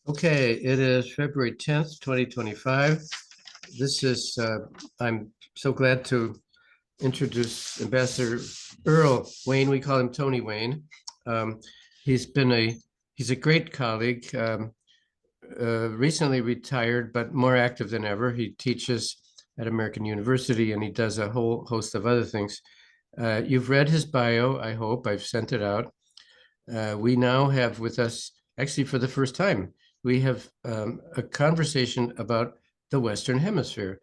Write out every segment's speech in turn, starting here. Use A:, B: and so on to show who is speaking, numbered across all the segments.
A: Okay, it is February 10th, 2025. This is, I'm so glad to introduce Ambassador Earl Wayne. We call him Tony Wayne. Um, he's been he's a great colleague, recently retired, but more active than ever. He teaches at American University and he does a whole host of other things. You've read his bio, I hope. I've sent it out. We now have with us, actually for the first time, we have a conversation about the Western Hemisphere,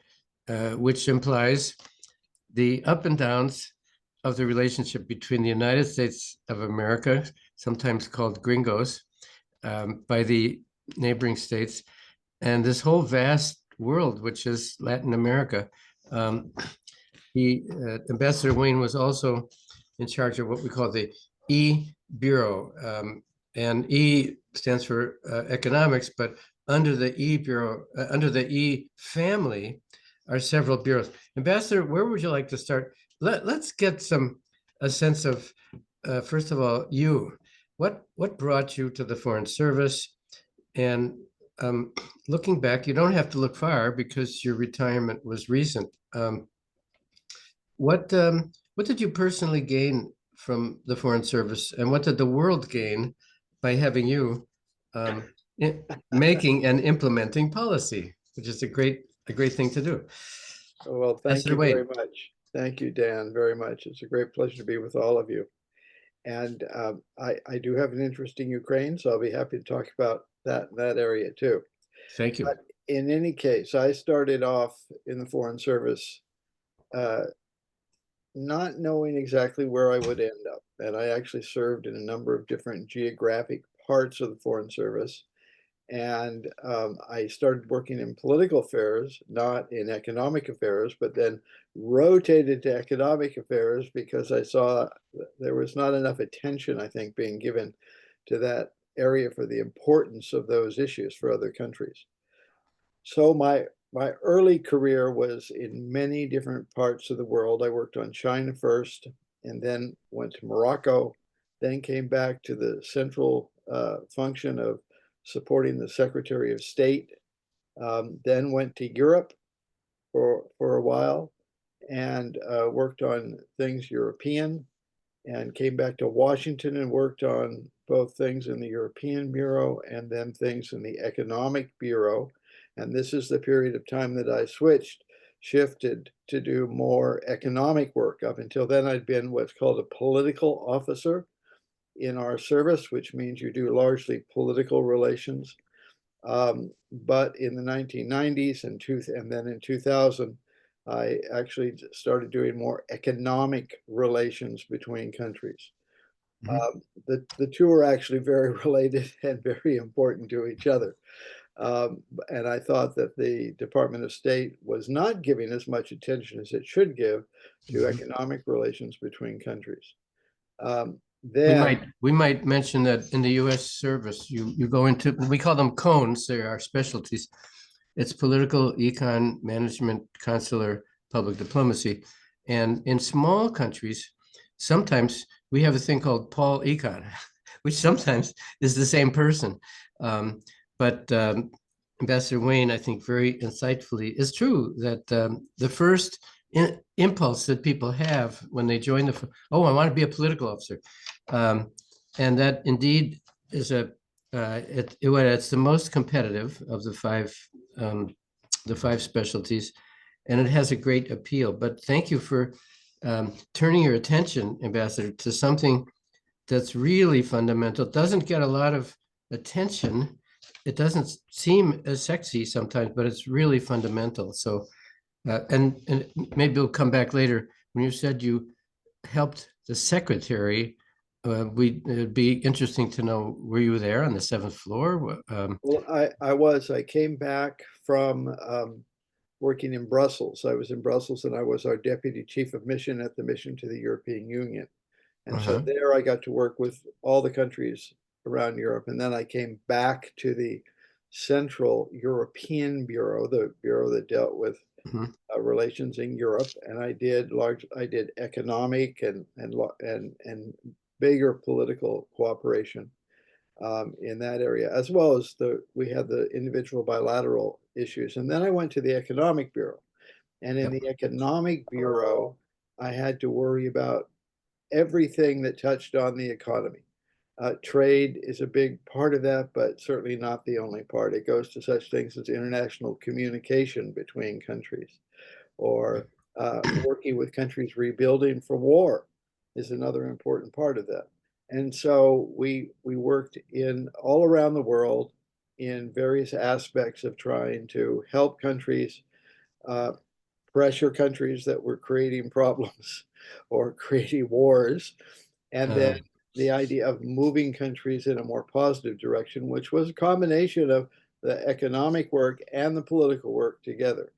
A: which implies the up and downs of the relationship between the United States of America, sometimes called gringos, by the neighboring states, and this whole vast world, which is Latin America. Um, Ambassador Wayne was also in charge of what we call the E Bureau. And E stands for economics, but under the E Bureau, under the E family are several bureaus. Ambassador, where would you like to start? Let's get a sense of, first of all, you. What brought you to the Foreign Service? And looking back, you don't have to look far because your retirement was recent. What did you personally gain from the Foreign Service, and what did the world gain by having you um, making and implementing policy, which is a great thing to do.
B: Well, thank
A: Ambassador
B: you very
A: Wayne.
B: much. Thank you, Dan, very much. It's a great pleasure to be with all of you. And I do have an interest in Ukraine, so I'll be happy to talk about that area too.
A: Thank you.
B: But in any case, I started off in the Foreign Service uh, not knowing exactly where I would end up. And I actually served in a number of different geographic parts of the Foreign Service. And I started working in political affairs, not in economic affairs, but then rotated to economic affairs because I saw there was not enough attention, I think, being given to that area for the importance of those issues for other countries. So my early career was in many different parts of the world. I worked on China first, and then went to Morocco, then came back to the central function of supporting the Secretary of State, then went to Europe for a while and worked on things European, and came back to Washington and worked on both things in the European Bureau and then things in the Economic Bureau. And this is the period of time that I shifted to do more economic work. Up until then, I'd been what's called a political officer in our service, which means you do largely political relations. But in the 1990s and then in 2000, I actually started doing more economic relations between countries. The two are actually very related and very important to each other. And I thought that the Department of State was not giving as much attention as it should give to
A: Mhm.
B: economic relations between countries.
A: We
B: Then,
A: might mention that in the U.S. service, you go into, we call them cones. They are specialties. It's political, econ, management, consular, public diplomacy, and in small countries, sometimes we have a thing called Paul Econ, which sometimes is the same person. Um, but Ambassador Wayne, I think, very insightfully, is true that the first impulse that people have when they join oh, I want to be a political officer, um, and that indeed is it's the most competitive of the five specialties, and it has a great appeal. But thank you for turning your attention, Ambassador, to something that's really fundamental. Doesn't get a lot of attention. It doesn't seem as sexy sometimes, but it's really fundamental. So, and maybe we'll come back later when you said you helped the secretary. It'd be interesting to know, were you there on the seventh floor?
B: well, I came back from working in Brussels. I was in Brussels and I was our deputy chief of mission at the mission to the European Union. And so
A: Uh-huh.
B: there I got to work with all the countries around Europe. And then I came back to the Central European Bureau, the bureau that dealt with
A: Mhm.
B: relations in Europe. And I did economic and bigger political cooperation. in that area, as well as we had the individual bilateral issues. And then I went to the Economic Bureau. And in
A: Yep.
B: the Economic Bureau, I had to worry about everything that touched on the economy. Trade is a big part of that, but certainly not the only part. It goes to such things as international communication between countries, or working with countries rebuilding for war is another important part of that. And so we worked in all around the world in various aspects of trying to help countries, uh, pressure countries that were creating problems or creating wars, and then
A: Um,
B: the idea of moving countries in a more positive direction, which was a combination of the economic work and the political work together.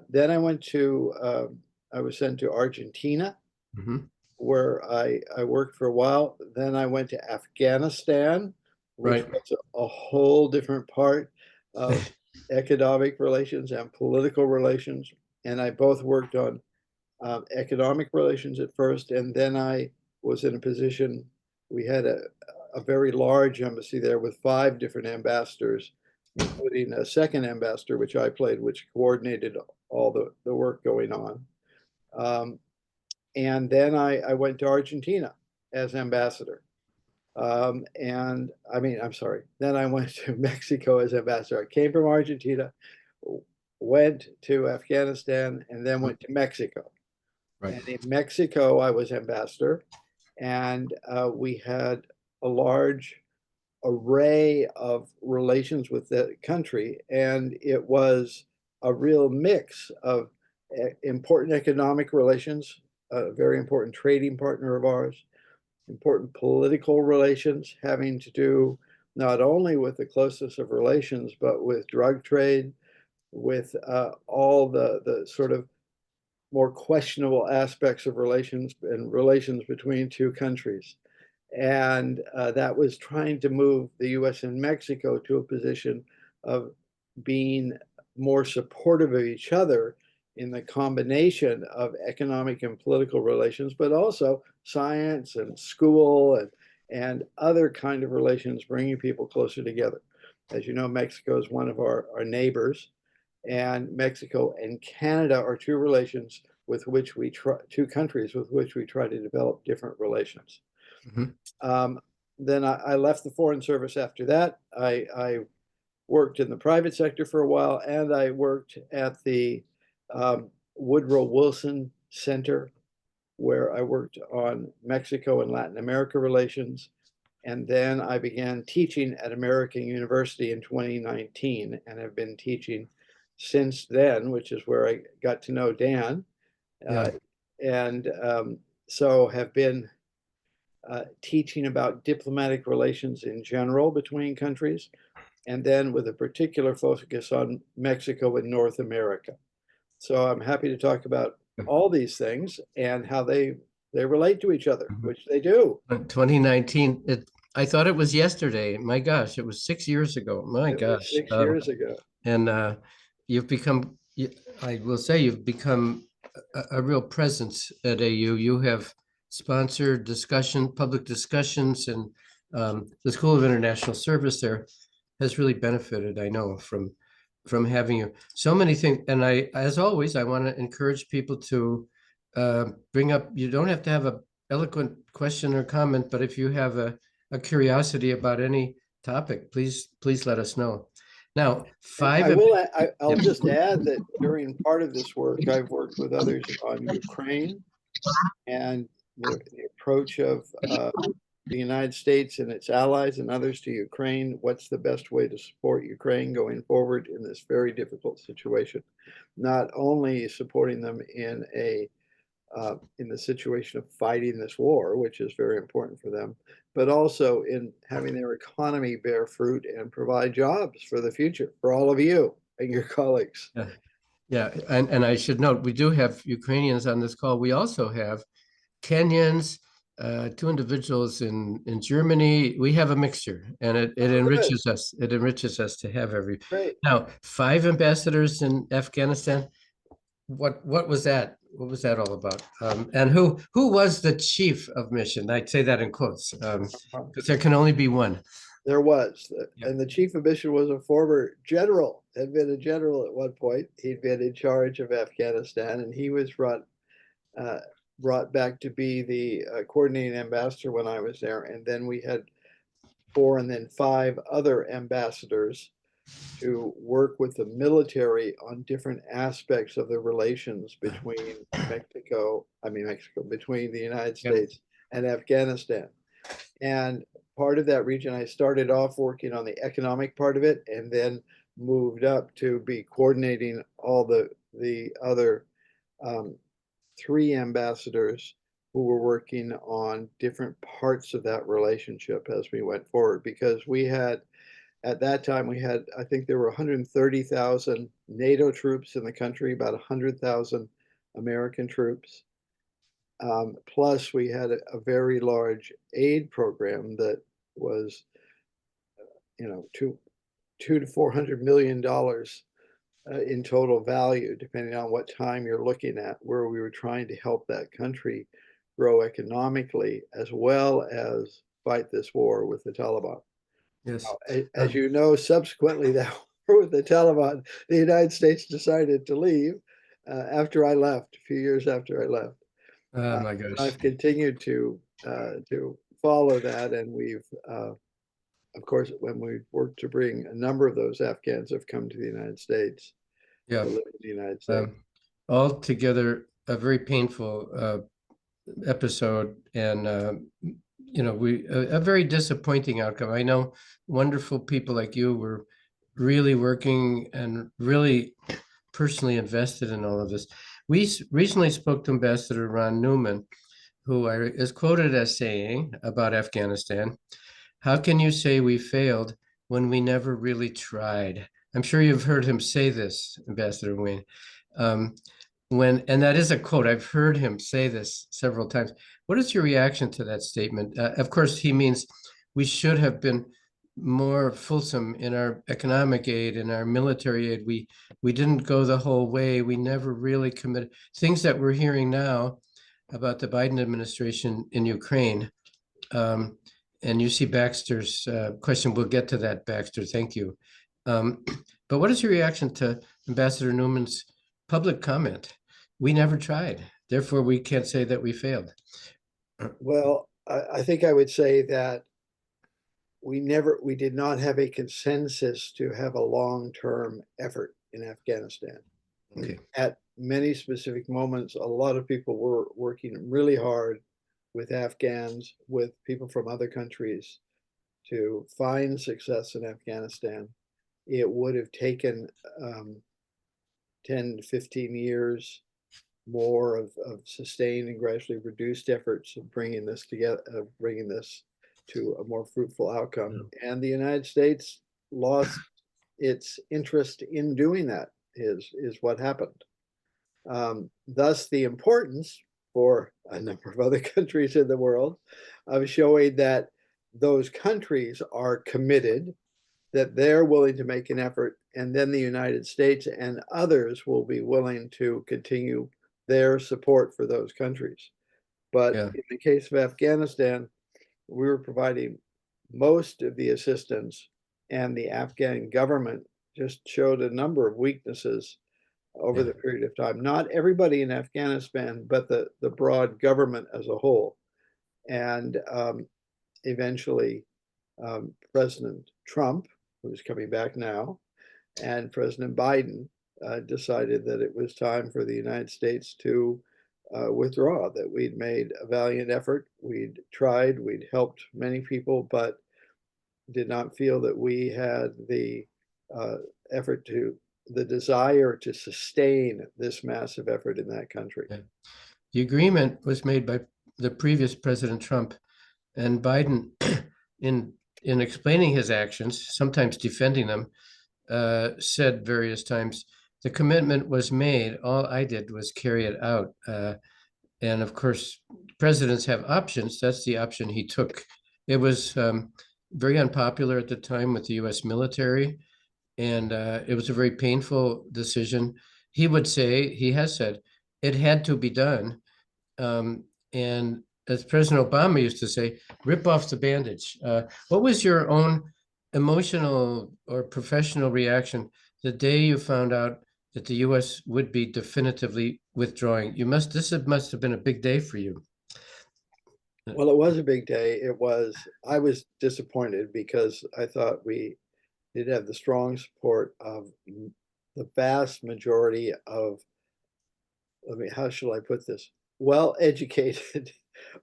B: Then I was sent to Argentina,
A: mhm.
B: where I worked for a while. Then I went to Afghanistan, which
A: Right.
B: was a whole different part of economic relations and political relations. And I both worked on economic relations at first, and then I was in a position, we had a very large embassy there with 5 different ambassadors, including a second ambassador, which I played, which coordinated all the work going on. Um, and then I went to Argentina as ambassador. And I mean, I'm sorry, then I went to Mexico as ambassador. I came from Argentina, went to Afghanistan, and then went to Mexico.
A: Right.
B: And in Mexico, I was ambassador, and we had a large array of relations with the country, and it was a real mix of important economic relations, a very important trading partner of ours, important political relations having to do not only with the closeness of relations, but with drug trade, with all the sort of more questionable aspects of relations and relations between two countries. And that was trying to move the US and Mexico to a position of being more supportive of each other in the combination of economic and political relations, but also science and school and other kind of relations, bringing people closer together. As you know, Mexico is one of our neighbors, and Mexico and Canada are two countries with which we try to develop different relations.
A: Mhm.
B: Um, then I left the Foreign Service after that. I worked in the private sector for a while, and I worked at the Woodrow Wilson Center, where I worked on Mexico and Latin America relations. And then I began teaching at American University in 2019, and have been teaching since then, which is where I got to know Dan. Uh,
A: Yeah.
B: and so have been teaching about diplomatic relations in general between countries, and then with a particular focus on Mexico and North America. So I'm happy to talk about all these things and how they relate to each other,
A: Mhm.
B: which they do.
A: 2019, I thought it was yesterday. My gosh, it was 6 years ago. My
B: It was
A: gosh.
B: 6 years ago.
A: And you've become, I will say, you've become a real presence at AU. You have sponsored public discussions, and the School of International Service there has really benefited, I know, from having you. So many things. And as always, I want to encourage people to bring up, you don't have to have a eloquent question or comment, but if you have a curiosity about any topic, please let us know. Now,
B: And I'll
A: Yep.
B: just add that during part of this work, I've worked with others on Ukraine and the approach of the United States and its allies and others to Ukraine. What's the best way to support Ukraine going forward in this very difficult situation? Not only supporting them in the situation of fighting this war, which is very important for them, but also in having their economy bear fruit and provide jobs for the future for all of you and your colleagues.
A: Yeah, yeah, and I should note, we do have Ukrainians on this call. We also have Kenyans, 2 individuals in Germany. We have a mixture, and it
B: Oh, good,
A: enriches us. It enriches us to have every.
B: great.
A: Now, 5 ambassadors in Afghanistan. What was that? What was that all about? And who was the chief of mission? I'd say that in quotes, because there can only be one.
B: There was,
A: Yep.
B: and the chief of mission was a former general, had been a general at one point. He'd been in charge of Afghanistan, and he was uh, brought back to be the coordinating ambassador when I was there. And then we had 4 and then 5 other ambassadors to work with the military on different aspects of the relations between Mexico, between the United
A: Yep.
B: States and Afghanistan. And part of that region, I started off working on the economic part of it and then moved up to be coordinating all the other 3 ambassadors who were working on different parts of that relationship as we went forward. Because at that time, I think there were 130,000 NATO troops in the country, about 100,000 American troops. Plus, we had a very large aid program that was, $200 to $400 million in total value, depending on what time you're looking at, where we were trying to help that country grow economically as well as fight this war with the Taliban.
A: Yes.
B: As you know, subsequently that war with the Taliban, the United States decided to leave after I left, a few years after I left.
A: Oh my gosh.
B: I've continued to follow that, and we've, of course, when we've worked to bring a number of those Afghans have come to the United States
A: Yeah.
B: to live in the United States.
A: Altogether, a very painful episode, and a very disappointing outcome. I know wonderful people like you were really working and really personally invested in all of this. We recently spoke to Ambassador Ron Newman, who is quoted as saying about Afghanistan, "How can you say we failed when we never really tried?" I'm sure you've heard him say this, Ambassador Wayne. And that is a quote. I've heard him say this several times. What is your reaction to that statement? Of course, he means we should have been more fulsome in our economic aid and our military aid. We didn't go the whole way. We never really committed things that we're hearing now about the Biden administration in Ukraine. And you see Baxter's question. We'll get to that, Baxter. Thank you. But what is your reaction to Ambassador Newman's public comment? We never tried, therefore we can't say that we failed.
B: Well, I think I would say that we did not have a consensus to have a long-term effort in Afghanistan.
A: Okay.
B: At many specific moments, a lot of people were working really hard with Afghans, with people from other countries to find success in Afghanistan. It would have taken 10 to 15 years more of sustained and gradually reduced efforts of bringing this together, bringing this to a more fruitful outcome. And the United States lost its interest in doing that is what happened. Thus, the importance for a number of other countries in the world of showing that those countries are committed, that they're willing to make an effort, and then the United States and others will be willing to continue their support for those countries. But in the case of Afghanistan, we were providing most of the assistance, and the Afghan government just showed a number of weaknesses over the period of time. Not everybody in Afghanistan, but the broad government as a whole. And eventually, President Trump, who's coming back now, and President Biden decided that it was time for the United States to withdraw, that we'd made a valiant effort, we'd tried, we'd helped many people, but did not feel that we had the the desire to sustain this massive effort in that country.
A: The agreement was made by the previous President Trump, and Biden, in explaining his actions, sometimes defending them, said various times, the commitment was made. All I did was carry it out. And of course, presidents have options. That's the option he took. It was very unpopular at the time with the U.S. military, and it was a very painful decision. He would say, he has said, it had to be done. And as President Obama used to say, rip off the bandage. What was your own emotional or professional reaction the day you found out that the U.S. would be definitively withdrawing? Must have been a big day for you.
B: Well, it was a big day. I was disappointed because I thought we did have the strong support of the vast majority of, how shall I put this? Well-educated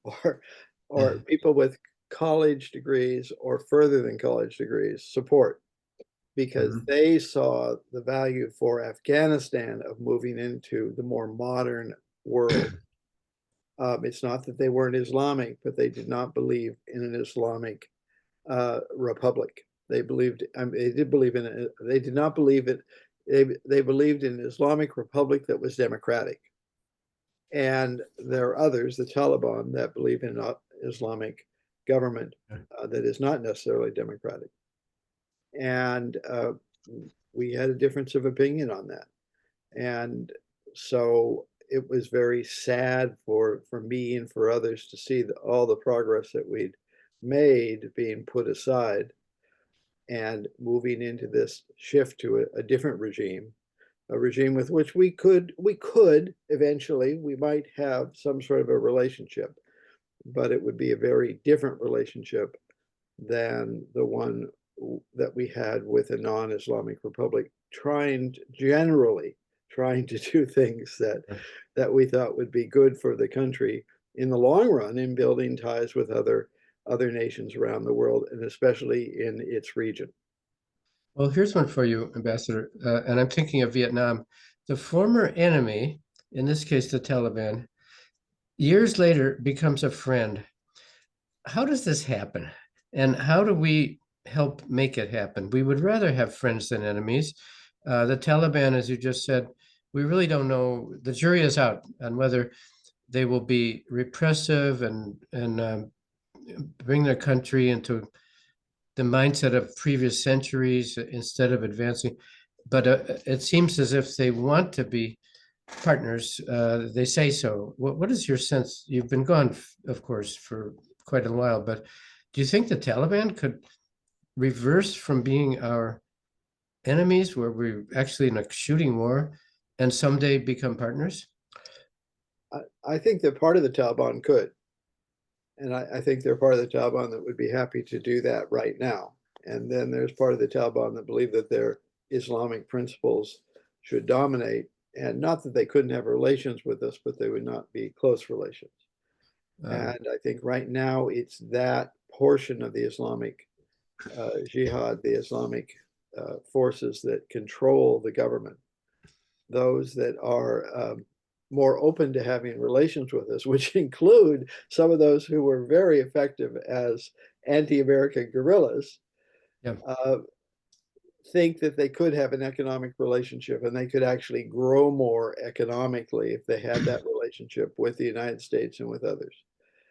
B: or people with college degrees or further than college degrees support, because
A: Mhm.
B: they saw the value for Afghanistan of moving into the more modern world. It's not that they weren't Islamic, but they did not believe in an Islamic republic. They believed, they did believe in it. They did not believe it. They believed in an Islamic republic that was democratic. And there are others, the Taliban, that believe in an Islamic government that is not necessarily democratic. And we had a difference of opinion on that. And so it was very sad for me and for others to see all the progress that we'd made being put aside and moving into this shift to a different regime, a regime with which we could eventually, we might have some sort of a relationship, but it would be a very different relationship than the one that we had with a non-Islamic republic, generally trying to do things that we thought would be good for the country in the long run in building ties with other nations around the world, and especially in its region.
A: Well, here's one for you, Ambassador, and I'm thinking of Vietnam. The former enemy, in this case, the Taliban, years later becomes a friend. How does this happen? And how do we help make it happen? We would rather have friends than enemies. The Taliban, as you just said, we really don't know. The jury is out on whether they will be repressive and bring their country into the mindset of previous centuries instead of advancing. But it seems as if they want to be partners. They say so. What is your sense? You've been gone, of course, for quite a while, but do you think the Taliban could reverse from being our enemies, where we're actually in a shooting war, and someday become partners?
B: I think that part of the Taliban could, and I think they're part of the Taliban that would be happy to do that right now. And then there's part of the Taliban that believe that their Islamic principles should dominate, and not that they couldn't have relations with us, but they would not be close relations.
A: Um,
B: And I think right now it's that portion of the Islamic jihad, the Islamic forces that control the government, those that are more open to having relations with us, which include some of those who were very effective as anti-American guerrillas,
A: yeah.
B: uh, think that they could have an economic relationship, and they could actually grow more economically if they had that relationship with the United States and with others.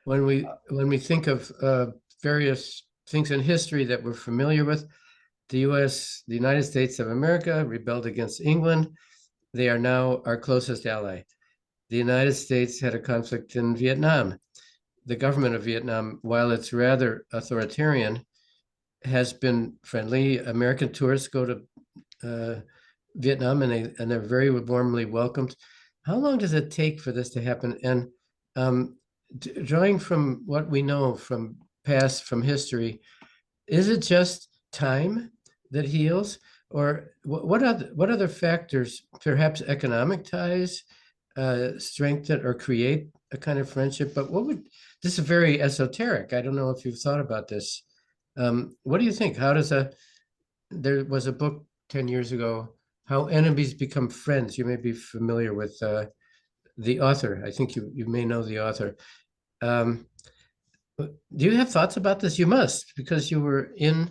A: When we think of various things in history that we're familiar with, the U.S., the United States of America, rebelled against England. They are now our closest ally. The United States had a conflict in Vietnam. The government of Vietnam, while it's rather authoritarian, has been friendly. American tourists go to Vietnam, and they're very warmly welcomed. How long does it take for this to happen? And um, drawing from what we know from from history, is it just time that heals, or what other factors, perhaps economic ties, strengthen or create a kind of friendship? But this is very esoteric. I don't know if you've thought about this. What do you think? There was a book 10 years ago, How Enemies Become Friends. You may be familiar with the author. I think you may know the author. Um, do you have thoughts about this? You must, because you were in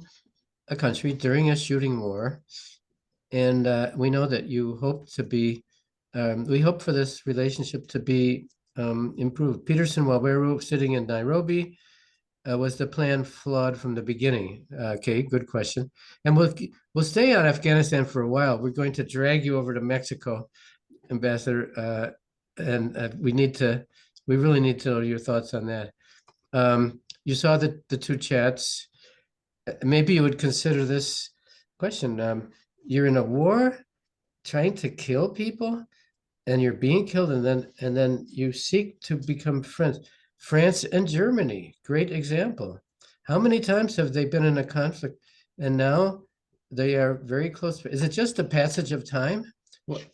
A: a country during a shooting war, and we know that you hope to be. We hope for this relationship to be improved. Peterson Waweru, sitting in Nairobi, was the plan flawed from the beginning? Okay, good question. And we'll stay on Afghanistan for a while. We're going to drag you over to Mexico, Ambassador, and we really need to know your thoughts on that. You saw the two chats. maybe you would consider this question. You're in a war trying to kill people and you're being killed, and then you seek to become friends. France and Germany, great example. How many times have they been in a conflict and now they are very close? Is it just a passage of time? What,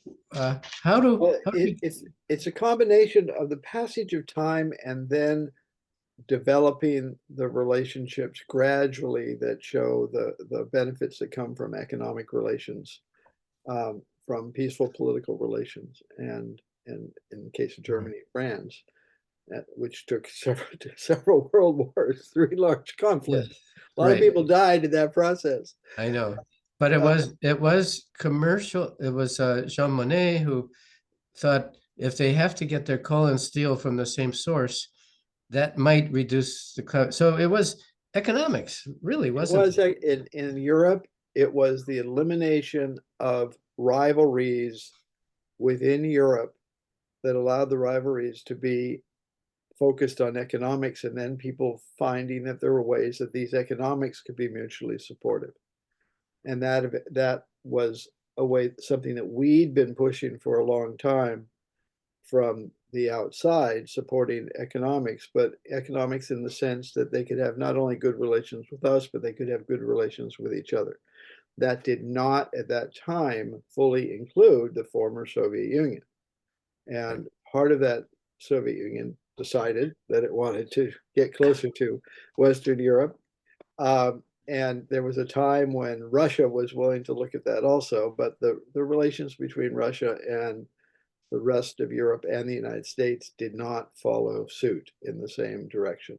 B: Well,
A: how do we,
B: it's a combination of the passage of time and then developing the relationships gradually that show the benefits that come from economic relations, from peaceful political relations, and in the case of Germany, France, which took several world wars, three large
A: yes,
B: conflicts. A lot of
A: right.
B: people died in that process.
A: I know. But
B: Uh,
A: it was commercial. It was Jean Monnet who thought if they have to get their coal and steel from the same source, that might reduce the so it was economics, really,
B: it
A: wasn't
B: was
A: it?
B: in Europe, it was the elimination of rivalries within Europe that allowed the rivalries to be focused on economics, and then people finding that there were ways that these economics could be mutually supportive. And that was a way, something that we'd been pushing for a long time from the outside, supporting economics, but economics in the sense that they could have not only good relations with us, but they could have good relations with each other. That did not at that time fully include the former Soviet Union.
A: Right.
B: And part of that Soviet Union decided that it wanted to get closer to Western Europe. And there was a time when Russia was willing to look at that also, but the relations between Russia and the rest of Europe and the United States did not follow suit in the same direction.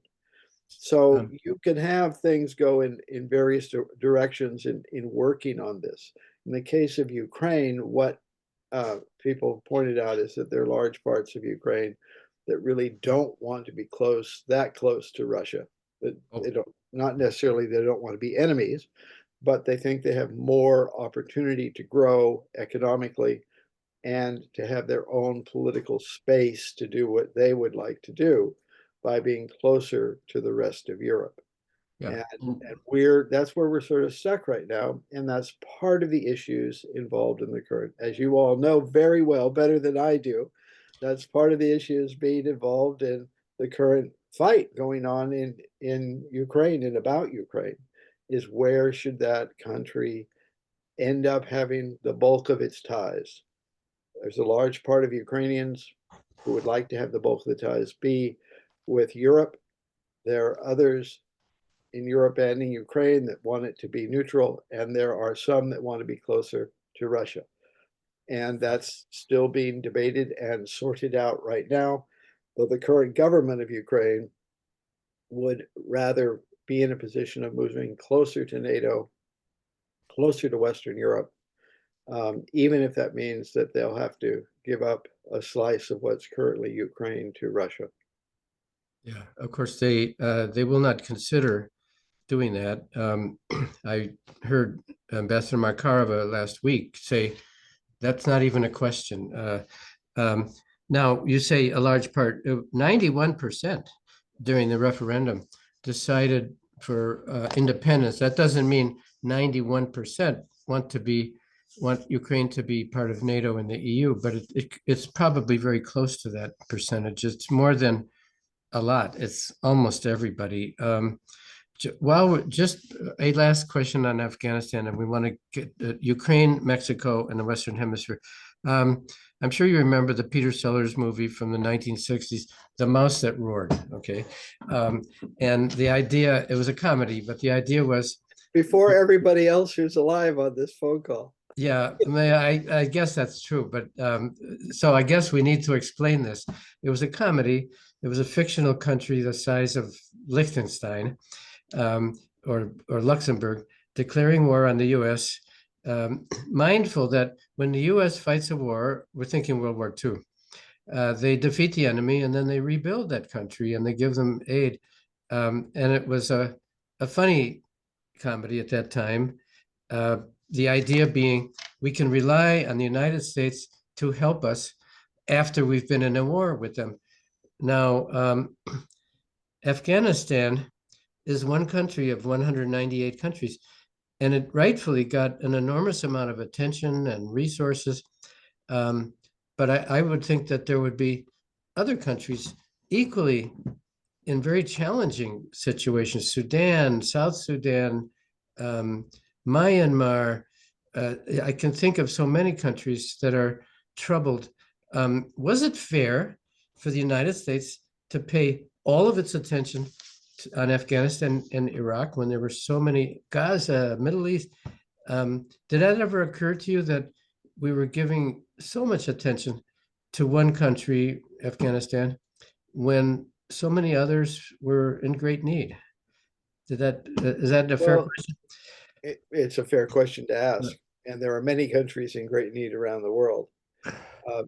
B: So
A: Um,
B: you can have things go in various directions in working on this. In the case of Ukraine, what people pointed out is that there are large parts of Ukraine that really don't want to be that close to Russia. That
A: oh,
B: they don't, not necessarily they don't want to be enemies, but they think they have more opportunity to grow economically and to have their own political space to do what they would like to do by being closer to the rest of Europe.
A: yeah.
B: And we're that's where we're sort of stuck right now. And that's part of the issues involved in the current, as you all know very well, better than I do. That's part of the issues being involved in the current fight going on in Ukraine and about Ukraine, is where should that country end up having the bulk of its ties. There's a large part of Ukrainians who would like to have the bulk of the ties be with Europe. There are others in Europe and in Ukraine that want it to be neutral, and there are some that want to be closer to Russia. And that's still being debated and sorted out right now, though the current government of Ukraine would rather be in a position of moving closer to NATO, closer to Western Europe, even if that means that they'll have to give up a slice of what's currently Ukraine to Russia.
A: Yeah, of course they will not consider doing that. I heard Ambassador Markarova last week say that's not even a question. Um, Now you say a large part, 91% during the referendum decided for independence. That doesn't mean 91% want Ukraine to be part of NATO and the EU, but it's probably very close to that percentage. It's more than a lot. It's almost everybody. Well, just a last question on Afghanistan, and we want to get Ukraine, Mexico, and the Western Hemisphere. Um, I'm sure you remember the Peter Sellers movie from the 1960s, The Mouse That Roared. Okay, um, and the idea, it was a comedy, but the idea was,
B: Before everybody else who's alive on this phone call.
A: yeah, I guess that's true, but so I guess we need to explain this. It was a comedy. It was a fictional country the size of Liechtenstein, um, or Luxembourg, declaring war on the U.S., mindful that when the U.S. fights a war, we're thinking World War II, they defeat the enemy and then they rebuild that country and they give them aid. And it was a funny comedy at that time. Uh, the idea being we can rely on the United States to help us after we've been in a war with them. Now, Afghanistan is one country of 198 countries. And it rightfully got an enormous amount of attention and resources. Um, but I would think that there would be other countries equally in very challenging situations. Sudan, South Sudan, um, Myanmar. I can think of so many countries that are troubled. Was it fair for the United States to pay all of its attention on Afghanistan and Iraq when there were so many, Gaza, Middle East? Did that ever occur to you that we were giving so much attention to one country, Afghanistan, when so many others were in great need? Is that a fair
B: Well,
A: question?
B: it's a fair question to ask, and there are many countries in great need around the world.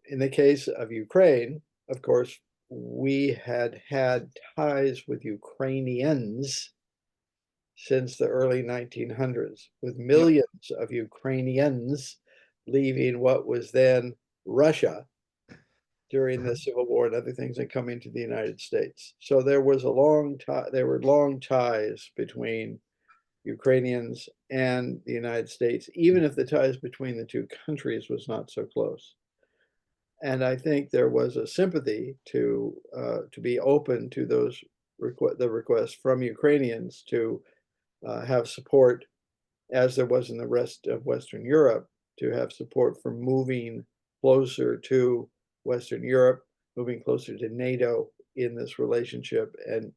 B: In the case of Ukraine, of course, we had had ties with Ukrainians since the early 1900s, with
A: Yep.
B: millions of Ukrainians leaving what was then Russia during the Civil War and other things and coming to the United States. So there was a long time, there were long ties between Ukrainians and the United States, even if the ties between the two countries was not so close. And I think there was a sympathy to be open to those the requests from Ukrainians to have support, as there was in the rest of Western Europe, to have support for moving closer to Western Europe, moving closer to NATO in this relationship, and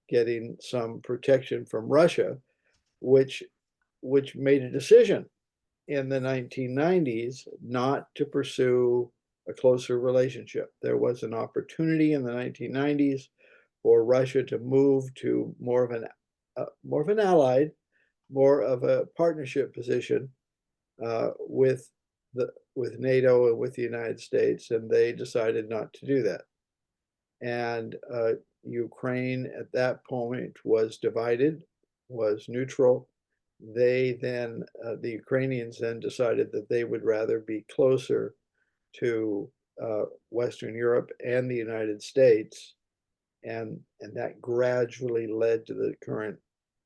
B: getting some protection from Russia, which which made a decision in the 1990s not to pursue a closer relationship. There was an opportunity in the 1990s for Russia to move to more of an allied, more of a partnership position with with NATO and with the United States, and they decided not to do that. And Ukraine at that point was divided, was neutral. The Ukrainians then decided that they would rather be closer to Western Europe and the United States, and that gradually led to the current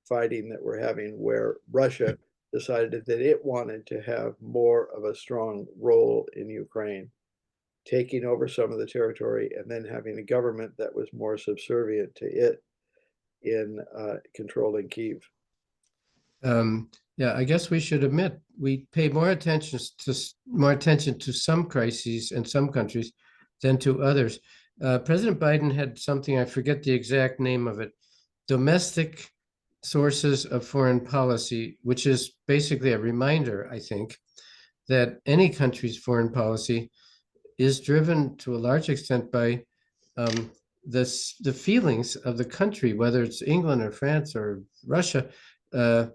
B: fighting that we're having, where Russia decided that it wanted to have more of a strong role in Ukraine, taking over some of the territory and then having a government that was more subservient to it in controlling Kiev.
A: Yeah, I guess we should admit we pay more attention to some crises in some countries than to others. President Biden had something, I forget the exact name of it, domestic sources of foreign policy, which is basically a reminder, I think, that any country's foreign policy is driven to a large extent by um, the feelings of the country, whether it's England or France or Russia. Uh,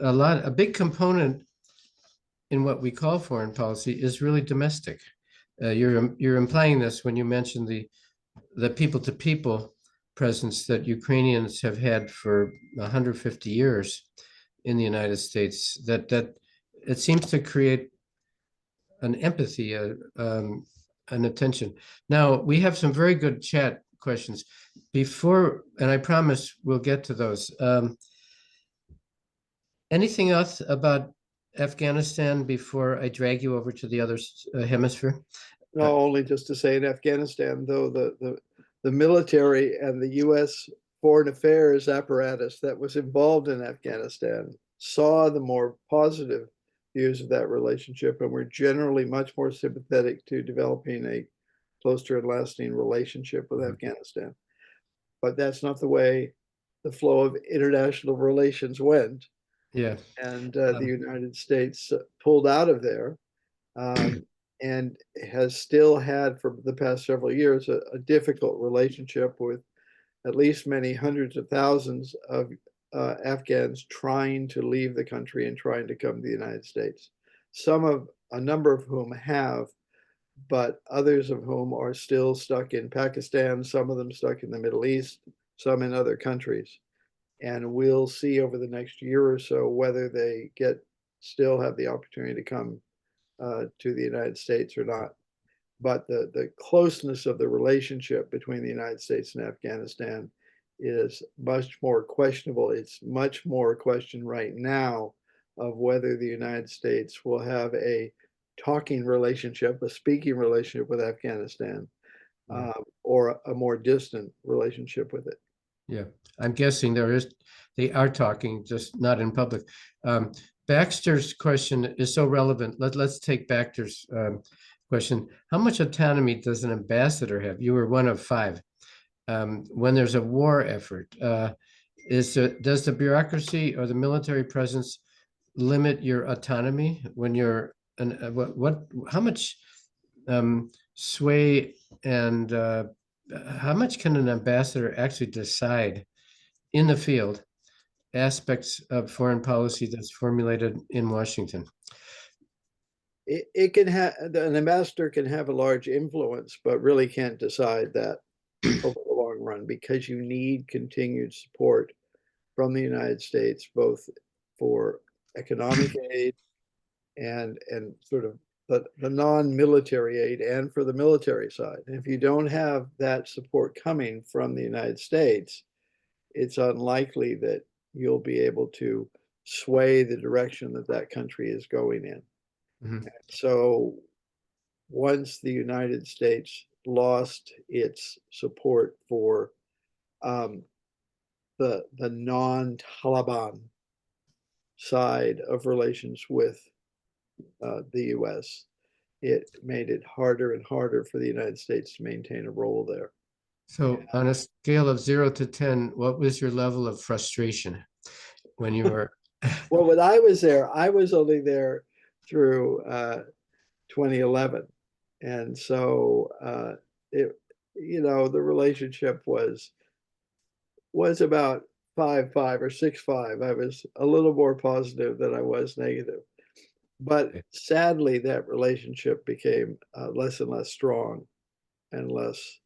A: a big component in what we call foreign policy is really domestic. You're implying this when you mention the people to people presence that Ukrainians have had for 150 years in the United States. That it seems to create an empathy, an attention. Now we have some very good chat questions before, and I promise we'll get to those. Anything else about Afghanistan before I drag you over to the other hemisphere?
B: No, only just to say in Afghanistan, though, the military and the US foreign affairs apparatus that was involved in Afghanistan saw the more positive views of that relationship and were generally much more sympathetic to developing a closer and lasting relationship with Afghanistan. But that's not the way the flow of international relations went.
A: Yeah.
B: And the United States pulled out of there. And has still had for the past several years a difficult relationship with at least many hundreds of thousands of Afghans trying to leave the country and trying to come to the United States. A number of whom have, but others of whom are still stuck in Pakistan, some of them stuck in the Middle East, some in other countries. And we'll see over the next year or so whether they still have the opportunity to come to the United States or not. But the closeness of the relationship between the United States and Afghanistan is much more questionable. It's much more a question right now of whether the United States will have a talking relationship, a speaking relationship with Afghanistan,
A: Yeah.
B: or a more distant relationship with it.
A: Yeah, I'm guessing they are talking, just not in public. Um, Baxter's question is so relevant. Let's take Baxter's question. How much autonomy does an ambassador have? You were one of five. When there's a war effort, does the bureaucracy or the military presence limit your autonomy when you're how much sway and how much can an ambassador actually decide in the field aspects of foreign policy that's formulated in Washington?
B: It can have, an ambassador can have a large influence, but really can't decide that over the long run, because you need continued support from the United States, both for economic aid and sort of the non-military aid, and for the military side. And if you don't have that support coming from the United States, it's unlikely that you'll be able to sway the direction that that country is going in.
A: Mhm.
B: So once the United States lost its support for the non-Taliban side of relations with the U.S., it made it harder and harder for the United States to maintain a role there.
A: So on a scale of 0 to 10, what was your level of frustration when you were?
B: Well, when I was there, I was only there through 2011, and so it, the relationship was about 5-5 or 6-5. I was a little more positive than I was negative. But sadly, that relationship became less and less strong and less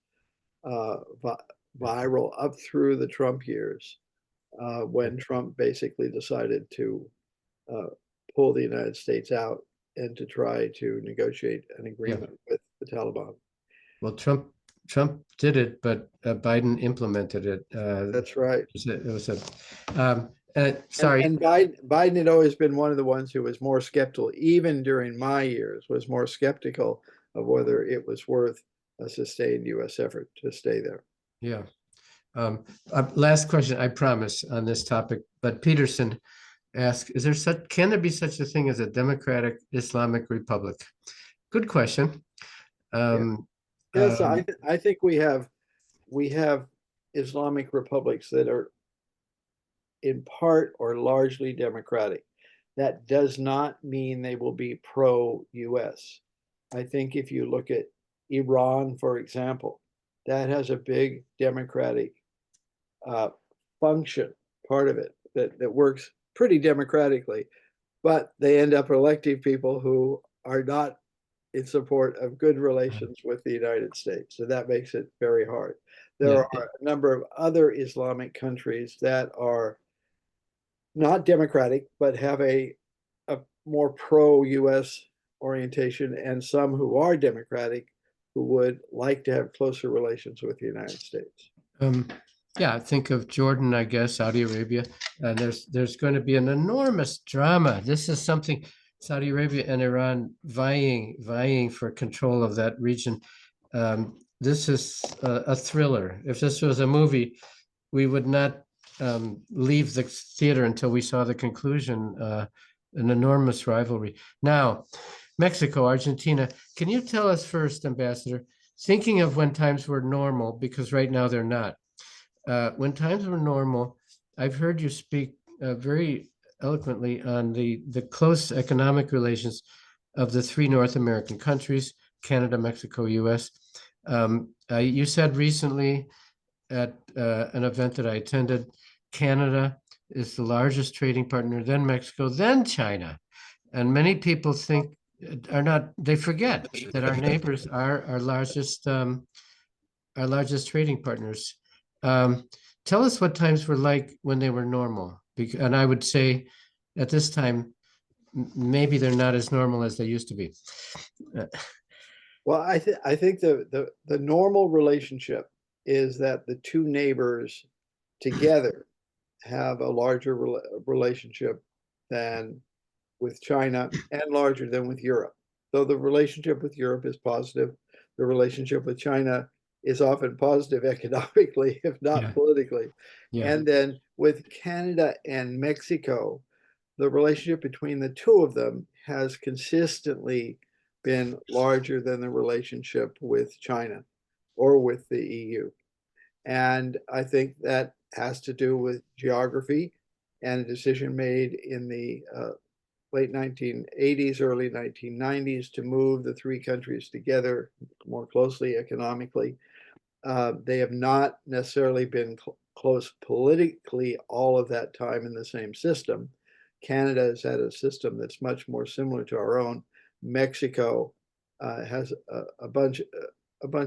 B: viral up through the Trump years, when Trump basically decided to pull the United States out and to try to negotiate an agreement with the Taliban.
A: Well, Trump did it, but Biden implemented it.
B: That's right.
A: It was sorry.
B: And Biden had always been one of the ones who was more skeptical, even during my years, was more skeptical of whether it was worth a sustained U.S. effort to stay there.
A: Yeah. Last question, I promise, on this topic. But Peterson asked, can there be such a thing as a democratic Islamic republic? Good question.
B: Yes, I think we have Islamic republics that are in part or largely democratic. That does not mean they will be pro-US. I think if you look at Iran, for example, that has a big democratic function, part of it, that works pretty democratically, but they end up electing people who are not in support of good relations with the United States. So that makes it very hard. There are a number of other Islamic countries that are not democratic, but have a more pro-US orientation, and some who are democratic who would like to have closer relations with the United States.
A: Yeah, think of Jordan, I guess, Saudi Arabia, and there's going to be an enormous drama. This is something, Saudi Arabia and Iran vying for control of that region. This is a thriller. If this was a movie, we would not leave the theater until we saw the conclusion. An enormous rivalry. Now, Mexico, Argentina. Can you tell us first, Ambassador, thinking of when times were normal, because right now they're not. When times were normal, I've heard you speak very eloquently on the close economic relations of the three North American countries, Canada, Mexico, US. You said recently at an event that I attended, Canada is the largest trading partner, then Mexico, then China. And many people they forget that our neighbors are our largest trading partners. Tell us what times were like when they were normal. And I would say at this time, maybe they're not as normal as they used to be.
B: Well, I think the normal relationship is that the two neighbors together have a larger relationship than with China and larger than with Europe. Though the relationship with Europe is positive, the relationship with China is often positive economically, if not
A: Yeah.
B: politically.
A: Yeah.
B: And then with Canada and Mexico, the relationship between the two of them has consistently been larger than the relationship with China or with the EU. And I think that has to do with geography and a decision made in the late 1980s, early 1990s to move the three countries together more closely economically. They have not necessarily been close politically all of that time in the same system. Canada has had a system that's much more similar to our own. Mexico has a bunch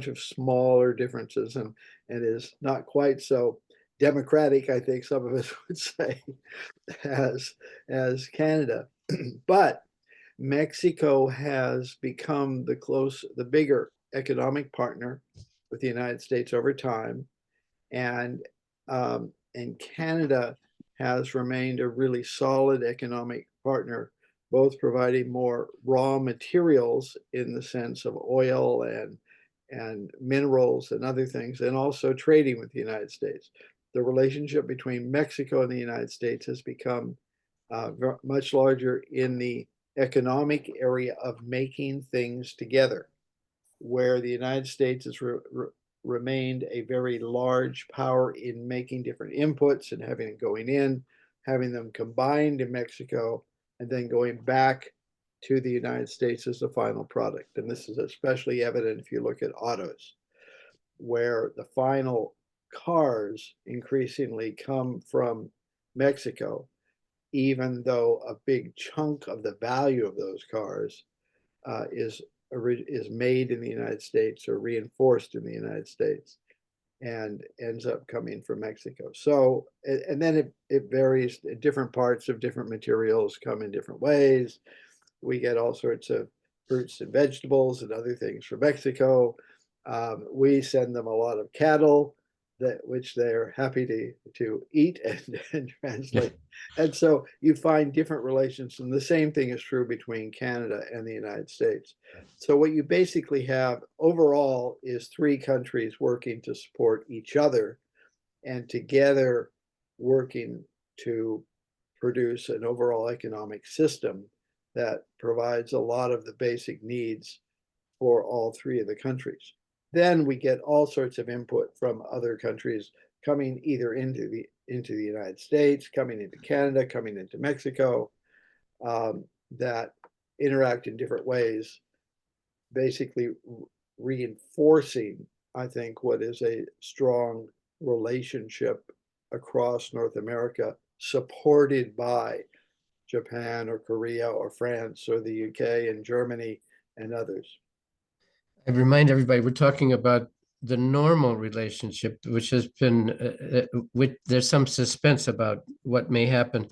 B: of smaller differences and is not quite so democratic, I think some of us would say, as Canada. But Mexico has become the bigger economic partner with the United States over time, and Canada has remained a really solid economic partner, both providing more raw materials in the sense of oil and minerals and other things, and also trading with the United States. The relationship between Mexico and the United States has become much larger in the economic area of making things together, where the United States has remained a very large power in making different inputs and having it going in, having them combined in Mexico, and then going back to the United States as the final product. And this is especially evident if you look at autos, where the final cars increasingly come from Mexico, even though a big chunk of the value of those cars is made in the United States or reinforced in the United States and ends up coming from Mexico. So, and then it varies. Different parts of different materials come in different ways. We get all sorts of fruits and vegetables and other things from Mexico. We send them a lot of cattle, which they're happy to eat and translate. And so you find different relations, and the same thing is true between Canada and the United States. So what you basically have overall is three countries working to support each other and together working to produce an overall economic system that provides a lot of the basic needs for all three of the countries. Then we get all sorts of input from other countries coming either into the United States, coming into Canada, coming into Mexico, that interact in different ways, basically reinforcing, I think, what is a strong relationship across North America, supported by Japan or Korea or France or the UK and Germany and others.
A: I remind everybody, we're talking about the normal relationship, which has been, there's some suspense about what may happen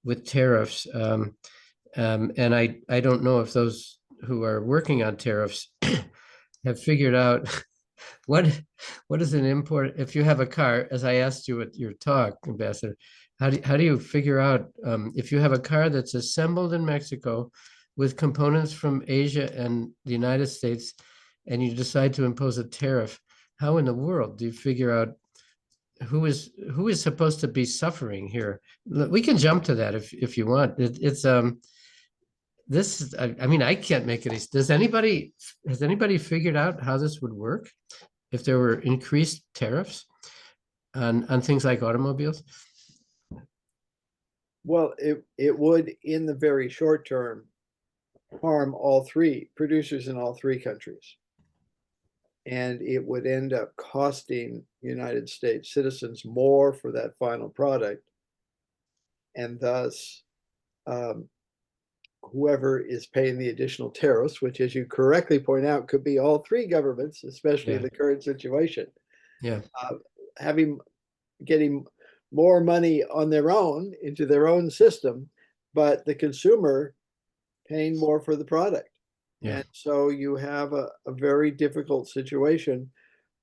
A: with tariffs. And I don't know if those who are working on tariffs have figured out what is an import. If you have a car, as I asked you at your talk, Ambassador, how do you figure out if you have a car that's assembled in Mexico with components from Asia and the United States, and you decide to impose a tariff, how in the world do you figure out who is supposed to be suffering here? We can jump to that if you want. It's this, I mean, I can't make any. Has anybody figured out how this would work if there were increased tariffs on things like automobiles?
B: Well, it would, in the very short term, harm all three producers in all three countries. And it would end up costing United States citizens more for that final product. And thus, whoever is paying the additional tariffs, which, as you correctly point out, could be all three governments, especially in the current situation, getting more money on their own into their own system, but the consumer paying more for the product. And so you have a very difficult situation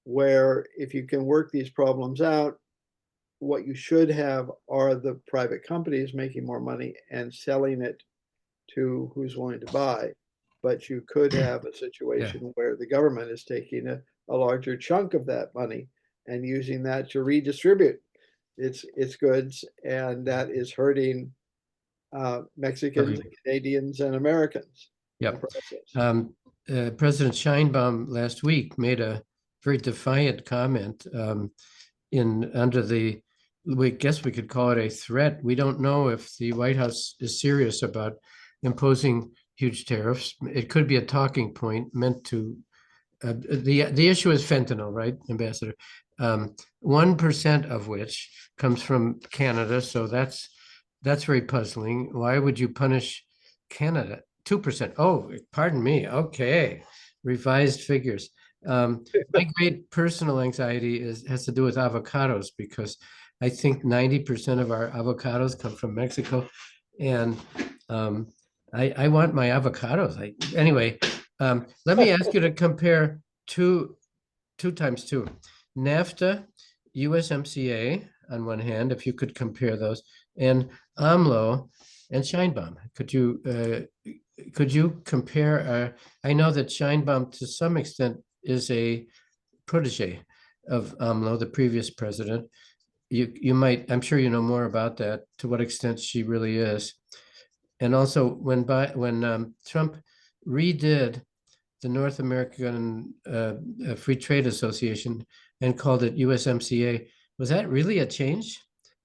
B: where if you can work these problems out, what you should have are the private companies making more money and selling it to who's willing to buy. But you could have a
A: Yeah.
B: situation where the government is taking a larger chunk of that money and using that to redistribute its goods, and that is hurting Mexicans
A: Right.
B: and Canadians and Americans in the
A: Yep.
B: process.
A: President Sheinbaum last week made a very defiant comment in under the, we guess we could call it a threat. We don't know if the White House is serious about imposing huge tariffs. It could be a talking point meant to. The issue is fentanyl, right, Ambassador? 1% of which comes from Canada, so that's very puzzling. Why would you punish Canada? 2%. Oh, pardon me. Okay, revised figures. My great personal anxiety has to do with avocados because I think 90% of our avocados come from Mexico, and I want my avocados. Anyway, let me ask you to compare two times two. NAFTA, USMCA on one hand, if you could compare those, and AMLO and Scheinbaum. Could you compare? I know that Scheinbaum to some extent is a protege of AMLO, the previous president. You might, I'm sure you know more about that, to what extent she really is. And also when Trump redid the North American Free Trade Association and called it USMCA, was that really a change?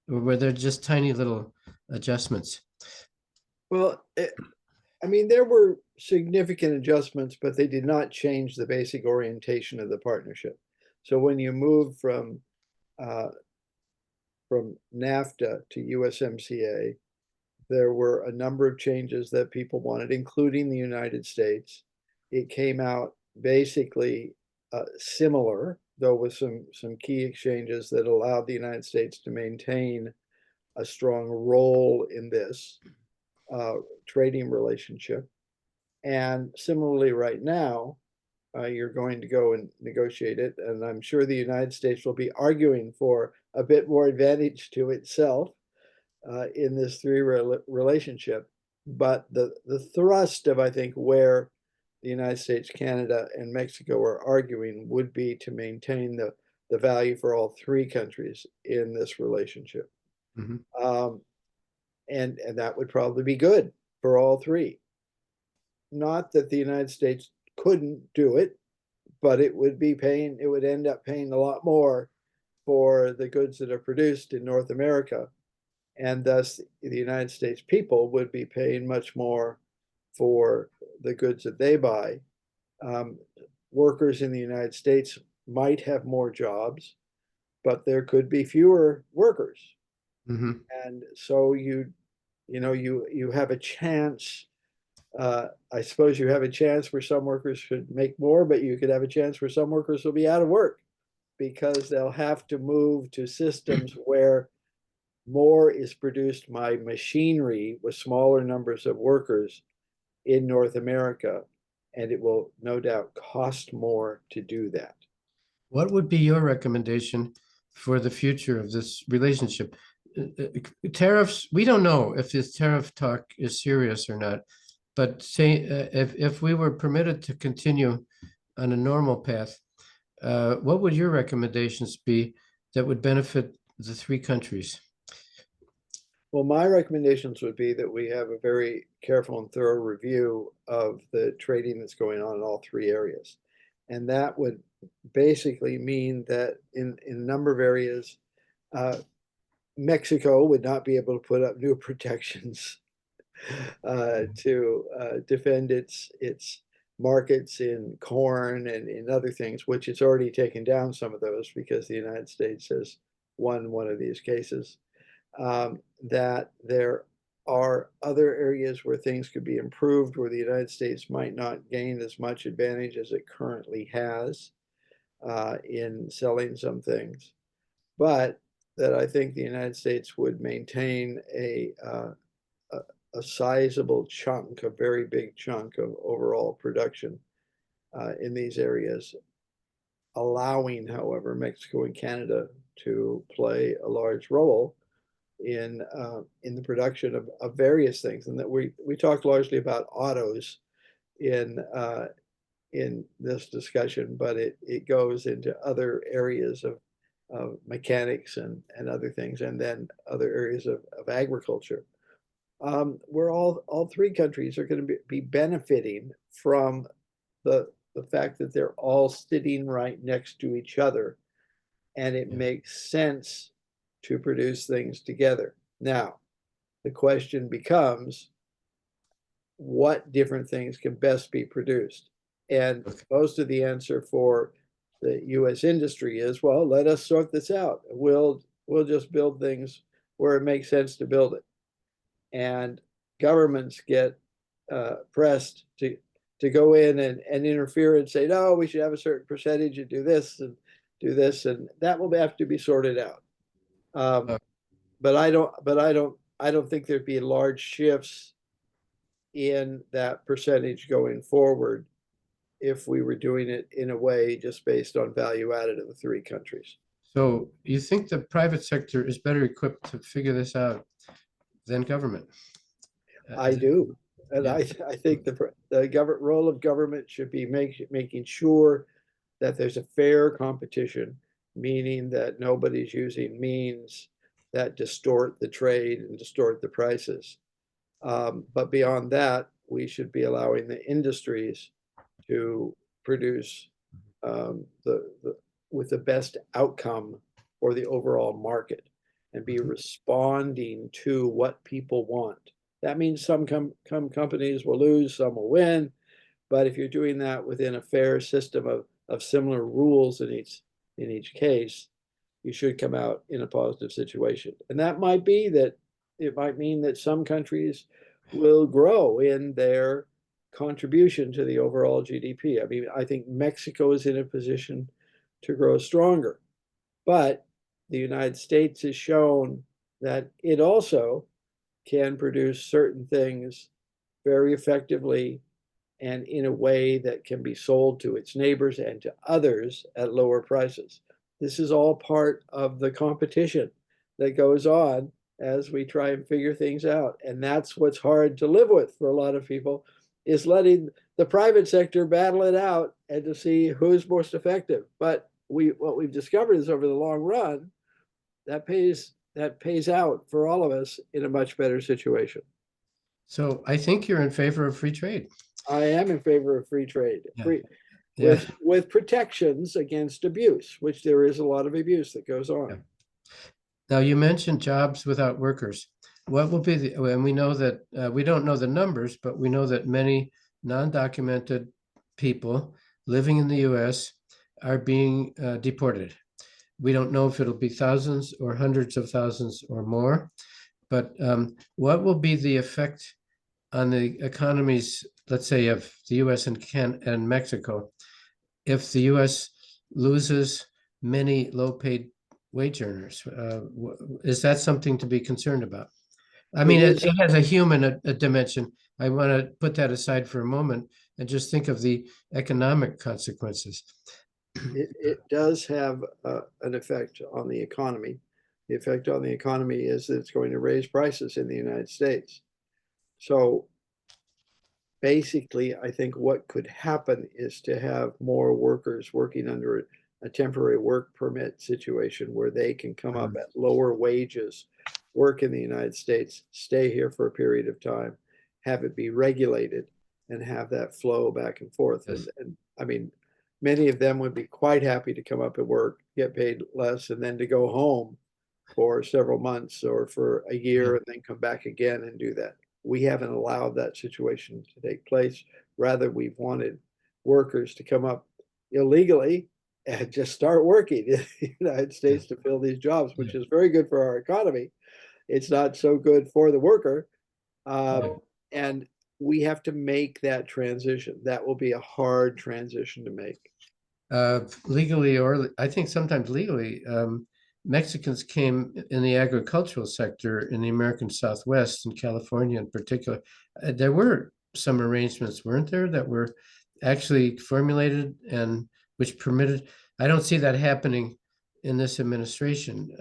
A: Or were there just tiny little adjustments?
B: Well, I mean, there were significant adjustments, but they did not change the basic orientation of the partnership. So when you move uh, from NAFTA to USMCA, there were a number of changes that people wanted, including the United States. It came out basically similar, though with some key exchanges that allowed the United States to maintain a strong role in this trading relationship. And similarly, right now, you're going to go and negotiate it. And I'm sure the United States will be arguing for a bit more advantage to itself in this relationship. But the thrust of, I think, where the United States, Canada, and Mexico are arguing would be to maintain the value for all three countries in this relationship.
A: Mhm.
B: And that would probably be good for all three. Not that the United States couldn't do it, but it would end up paying a lot more for the goods that are produced in North America. And thus, the United States people would be paying much more for the goods that they buy. Workers in the United States might have more jobs, but there could be fewer workers.
A: Mhm.
B: And so you have a chance. I suppose you have a chance where some workers should make more, but you could have a chance where some workers will be out of work because they'll have to move to systems where more is produced by machinery with smaller numbers of workers in North America, and it will no doubt cost more to do that.
A: What would be your recommendation for the future of this relationship? Tariffs, we don't know if this tariff talk is serious or not, but say if we were permitted to continue on a normal path, what would your recommendations be that would benefit the three countries?
B: Well, my recommendations would be that we have a very careful and thorough review of the trading that's going on in all three areas. And that would basically mean that in a number of areas, Mexico would not be able to put up new protections to defend its markets in corn and in other things, which it's already taken down some of those because the United States has won one of these cases. That there are other areas where things could be improved, where the United States might not gain as much advantage as it currently has in selling some things, but that I think the United States would maintain a sizable chunk, a very big chunk of overall production in these areas, allowing, however, Mexico and Canada to play a large role in the production of various things. And that we talked largely about autos in this discussion, but it goes into other areas of mechanics and other things, and then other areas of agriculture. Where all three countries are going to be benefiting from the fact that they're all sitting right next to each other, and it
A: Yeah.
B: makes sense to produce things together. Now, the question becomes, what different things can best be produced? And
A: Okay.
B: most of the answer for the US industry is, well, let us sort this out. We'll just build things where it makes sense to build it. And governments get pressed to go in and interfere and say, no, we should have a certain percentage and do this, and that will have to be sorted out.
A: Uh,
B: But I don't think there'd be large shifts in that percentage going forward if we were doing it in a way just based on value added of the three countries.
A: So you think the private sector is better equipped to figure this out than government?
B: I do. And
A: Yeah.
B: I think the government role of government should be making sure that there's a fair competition, meaning that nobody's using means that distort the trade and distort the prices. But beyond that, we should be allowing the industries to produce with the best outcome for the overall market and be responding to what people want. That means some companies will lose, some will win, but if you're doing that within a fair system of similar rules in each case, you should come out in a positive situation. And that might be that it might mean that some countries will grow in their contribution to the overall GDP. I mean, I think Mexico is in a position to grow stronger, but the United States has shown that it also can produce certain things very effectively and in a way that can be sold to its neighbors and to others at lower prices. This is all part of the competition that goes on as we try and figure things out. And that's what's hard to live with for a lot of people, is letting the private sector battle it out and to see who's most effective. But what we've discovered is over the long run, that pays out for all of us in a much better situation.
A: So I think you're in favor of free trade.
B: I am in favor of free trade,
A: Yeah.
B: with protections against abuse, which there is a lot of abuse that goes on.
A: Yeah. Now, you mentioned jobs without workers. What will be the, and we know that we don't know the numbers, but we know that many non-documented people living in the US are being deported. We don't know if it'll be thousands or hundreds of thousands or more, but what will be the effect on the economies, let's say, of the US and Mexico, if the US loses many low-paid wage earners? Is that something to be concerned about? I mean, it has a human dimension. I want to put that aside for a moment and just think of the economic consequences.
B: It does have an effect on the economy. The effect on the economy is that it's going to raise prices in the United States. So basically, I think what could happen is to have more workers working under a temporary work permit situation where they can come up at lower wages, work in the United States, stay here for a period of time, have it be regulated, and have that flow back and forth.
A: Yes.
B: And I mean, many of them would be quite happy to come up and work, get paid less, and then to go home for several months or for a year and then come back again and do that. We haven't allowed that situation to take place. Rather, we've wanted workers to come up illegally and just start working in the United States to fill these jobs, which is very good for our economy. It's not so good for the worker. And we have to make that transition. That will be a hard transition to make.
A: Legally, or I think sometimes legally, Mexicans came in the agricultural sector in the American Southwest, in California in particular. There were some arrangements, weren't there, that were actually formulated and which permitted. I don't see that happening in this administration.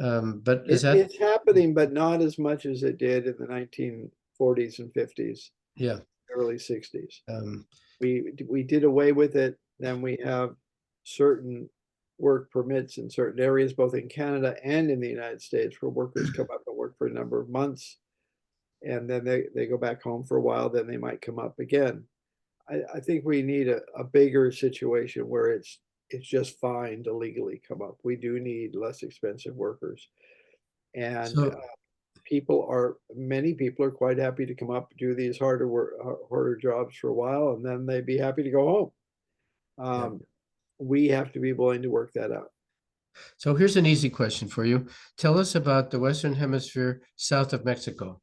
A: But is that,
B: It's happening, but not as much as it did in the 1940s and 50s,
A: yeah.
B: early 60s.
A: Um,
B: We did away with it. Then we have certain work permits in certain areas, both in Canada and in the United States, where workers come up and work for a number of months, and then they go back home for a while, then they might come up again. I think we need a bigger situation where it's just fine to legally come up. We do need less expensive workers. And
A: so,
B: many people are quite happy to come up, do these harder jobs for a while, and then they'd be happy to go home.
A: yeah.
B: We have to be willing to work that out.
A: So here's an easy question for you. Tell us about the Western Hemisphere south of Mexico.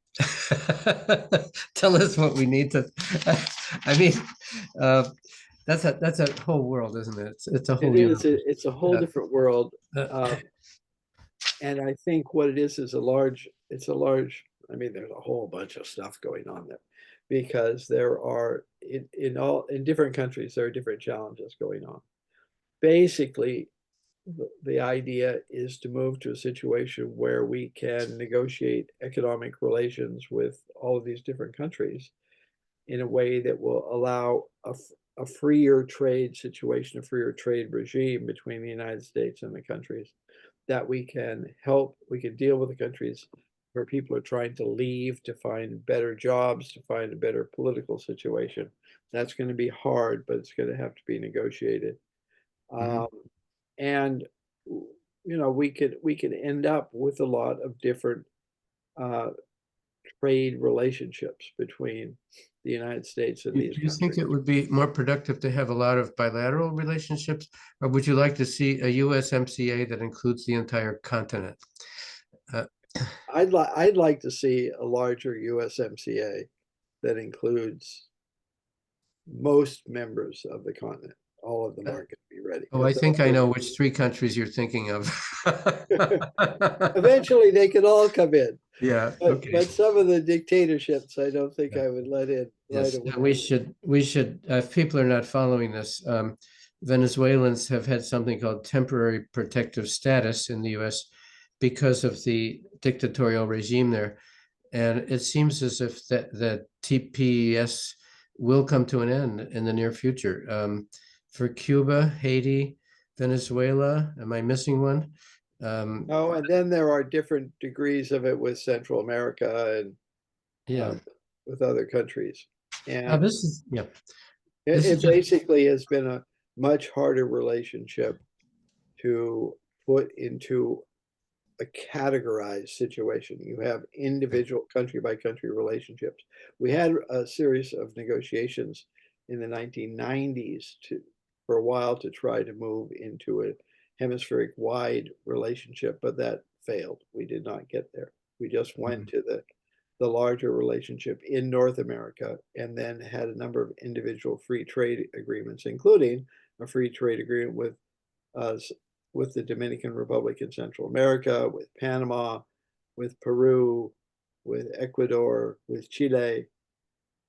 A: Tell us what we need to, I mean, uh, that's a whole world, isn't it? It's a whole
B: It is,
A: universe.
B: it's a whole
A: Yeah.
B: different world.
A: Uh,
B: And I think what it is it's a large, I mean, there's a whole bunch of stuff going on there because there are in different countries, there are different challenges going on. Basically, the idea is to move to a situation where we can negotiate economic relations with all of these different countries in a way that will allow a freer trade situation, a freer trade regime between the United States and the countries that we can deal with the countries where people are trying to leave to find better jobs, to find a better political situation. That's going to be hard, but it's going to have to be negotiated.
A: mhm.
B: Um, and we could end up with a lot of different uh, trade relationships between the United States and these
A: Do you think
B: countries.
A: it would be more productive to have a lot of bilateral relationships, or would you like to see a USMCA that includes the entire continent? Uh,
B: I'd like to see a larger USMCA that includes most members of the continent. All of them aren't going to be ready
A: oh, I
B: because
A: think I know which three countries you're thinking of.
B: eventually they could all come in.
A: Yeah,
B: But
A: okay.
B: some of the dictatorships, I don't think
A: Yeah.
B: I would let in right
A: Yes,
B: away.
A: and we should, if people are not following this, Venezuelans have had something called temporary protective status in the US because of the dictatorial regime there. And it seems as if that TPS will come to an end in the near future. For Cuba, Haiti, Venezuela, am I missing one? Um,
B: Oh, and then there are different degrees of it with Central America and
A: yeah.
B: uh, with other countries. And
A: This is, yeah,
B: it,
A: this is
B: it
A: just,
B: basically has been a much harder relationship to put into a categorized situation. You have individual country by country relationships. We had a series of negotiations in the 1990s for a while to try to move into a hemispheric wide relationship, but that failed. We did not get there. We just went to the larger relationship in North America and then had a number of individual free trade agreements, including a free trade agreement uh, with the Dominican Republic in Central America, with Panama, with Peru, with Ecuador, with Chile.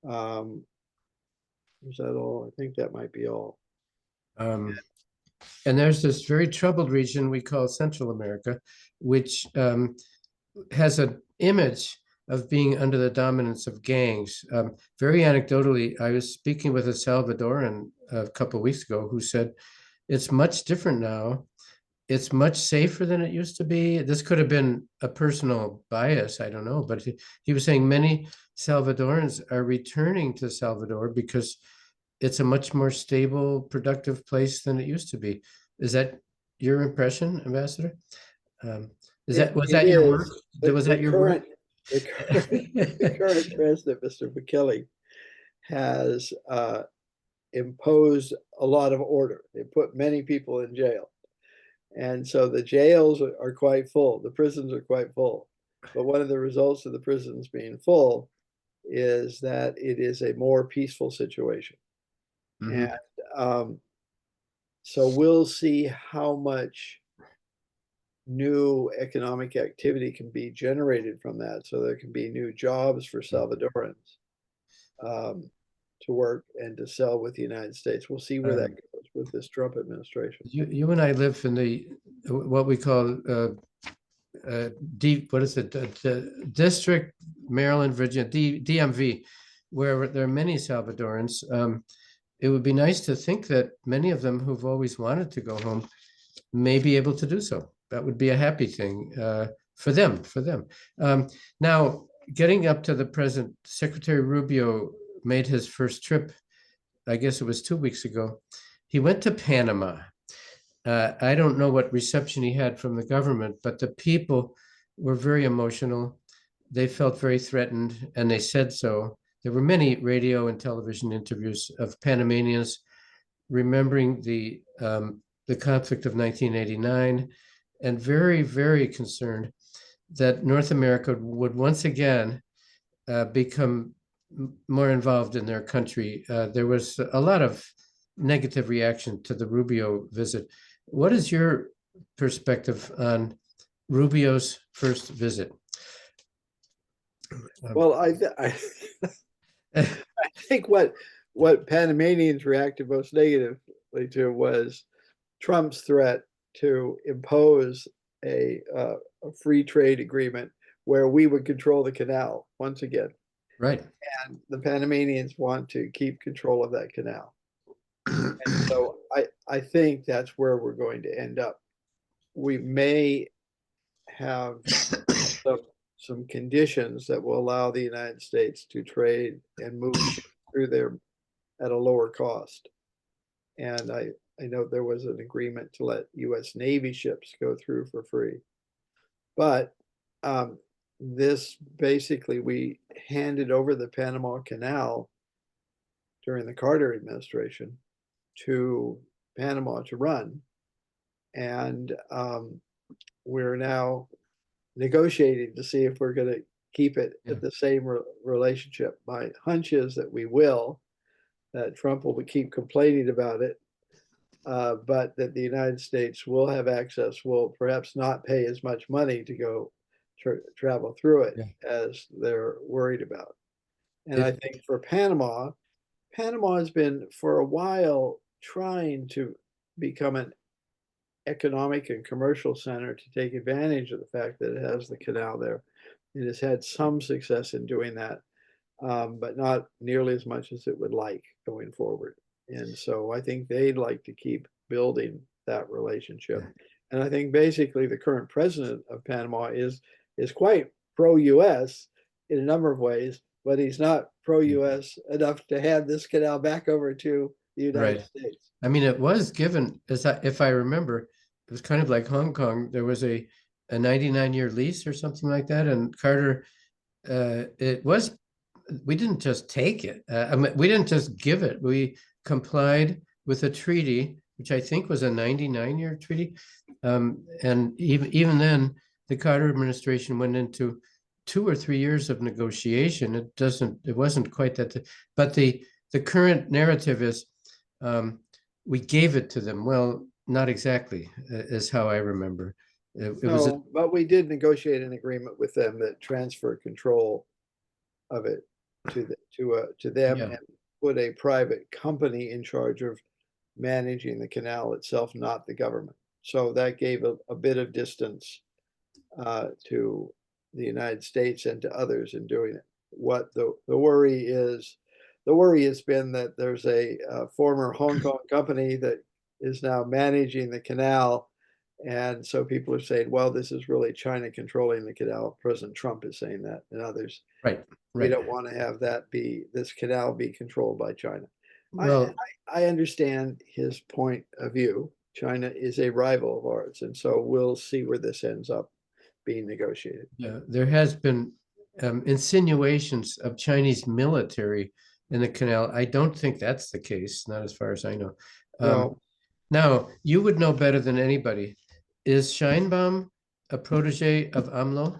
B: Um, is that all? I think that might be all.
A: um, and there's this very troubled region we call Central America, which has an image of being under the dominance of gangs. Very anecdotally, I was speaking with a Salvadoran a couple of weeks ago who said it's much different now. It's much safer than it used to be. This could have been a personal bias, I don't know, but he was saying many Salvadorans are returning to Salvador because it's a much more stable, productive place than it used to be. Is that your impression, Ambassador? Um, was
B: It
A: that your work?
B: is
A: Was that your work?
B: the current president, Mr. Bukele, has imposed a lot of order. They put many people in jail. And so the jails are quite full, the prisons are quite full. But one of the results of the prisons being full is that it is a more peaceful situation. And
A: Mhm.
B: um, so we'll see how much new economic activity can be generated from that. So there can be new jobs for Salvadorans to work and to sell with the United States. We'll see where that
A: Um,
B: goes. with this Trump administration.
A: You and I live in the what we call deep, what is it? District, Maryland, Virginia, DMV, where there are many Salvadorans. It would be nice to think that many of them who've always wanted to go home may be able to do so. That would be a happy thing for them. Now, getting up to the present, Secretary Rubio made his first trip, I guess it was 2 weeks ago. He went to Panama. I don't know what reception he had from the government, but the people were very emotional. They felt very threatened, and they said so. There were many radio and television interviews of Panamanians remembering the conflict of 1989 and very, very concerned that North America would once again become more involved in their country. There was a lot of negative reaction to the Rubio visit. What is your perspective on Rubio's first visit?
B: Well, I think what Panamanians reacted most negatively to was Trump's threat to impose a free trade agreement where we would control the canal once again.
A: Right.
B: And the Panamanians want to keep control of that canal. And so I think that's where we're going to end up. We may have some conditions that will allow the United States to trade and move through there at a lower cost. And I know there was an agreement to let US Navy ships go through for free. But this basically, we handed over the Panama Canal during the Carter administration to Panama to run. And we're now negotiating to see if we're going to keep it at the same relationship. My hunch is that we will, that Trump will keep complaining about it, but that the United States will have access, will perhaps not pay as much money to go travel through it as they're worried about. And I think for Panama has been for a while trying to become an economic and commercial center to take advantage of the fact that it has the canal there. It has had some success in doing that, but not nearly as much as it would like going forward. And so I think they'd like to keep building that relationship. And I think basically the current president of Panama is quite pro-US in a number of ways, but he's not pro-US enough to hand this canal back over to the United States.
A: I mean, it was given, if I remember, it was kind of like Hong Kong. There was a 99-year lease or something like that. And Carter, we didn't just take it. I mean, we didn't just give it. We complied with a treaty, which I think was a 99-year treaty. And even then, the Carter administration went into 2 or 3 years of negotiation. It wasn't quite that, but the current narrative is we gave it to them. Well, not exactly, is how I remember.
B: But we did negotiate an agreement with them that transferred control of it to them and put a private company in charge of managing the canal itself, not the government. So that gave a bit of distance to the United States and to others in doing it. What the worry has been that there's a former Hong Kong company that is now managing the canal. And so people are saying, well, this is really China controlling the canal. President Trump is saying that, and others.
A: Right.
B: We don't want to have this canal be controlled by China.
A: Well,
B: I understand his point of view. China is a rival of ours. And so we'll see where this ends up being negotiated.
A: Yeah, there has been insinuations of Chinese military in the canal. I don't think that's the case, not as far as I know. Now, you would know better than anybody. Is Sheinbaum a protege of AMLO?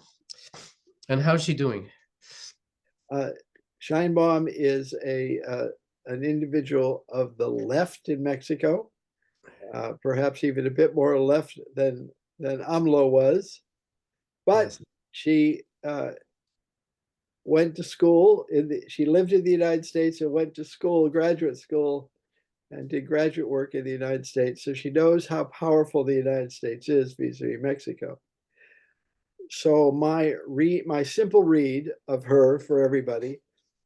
A: And how's she doing?
B: Sheinbaum is an individual of the left in Mexico, perhaps even a bit more left than AMLO was. But she went to school. She lived in the United States and went to school, graduate school, and did graduate work in the United States. So she knows how powerful the United States is vis-a-vis Mexico. So my simple read of her for everybody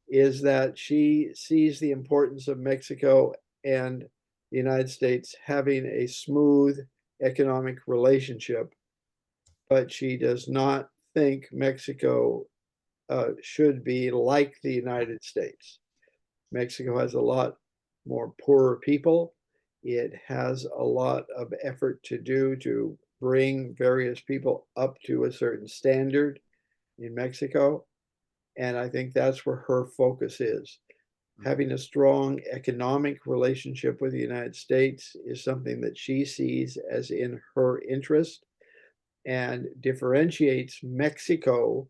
B: is that she sees the importance of Mexico and the United States having a smooth economic relationship, but she does not think Mexico should be like the United States. Mexico has a lot more poorer people. It has a lot of effort to do to bring various people up to a certain standard in Mexico. And I think that's where her focus is. Having a strong economic relationship with the United States is something that she sees as in her interest and differentiates Mexico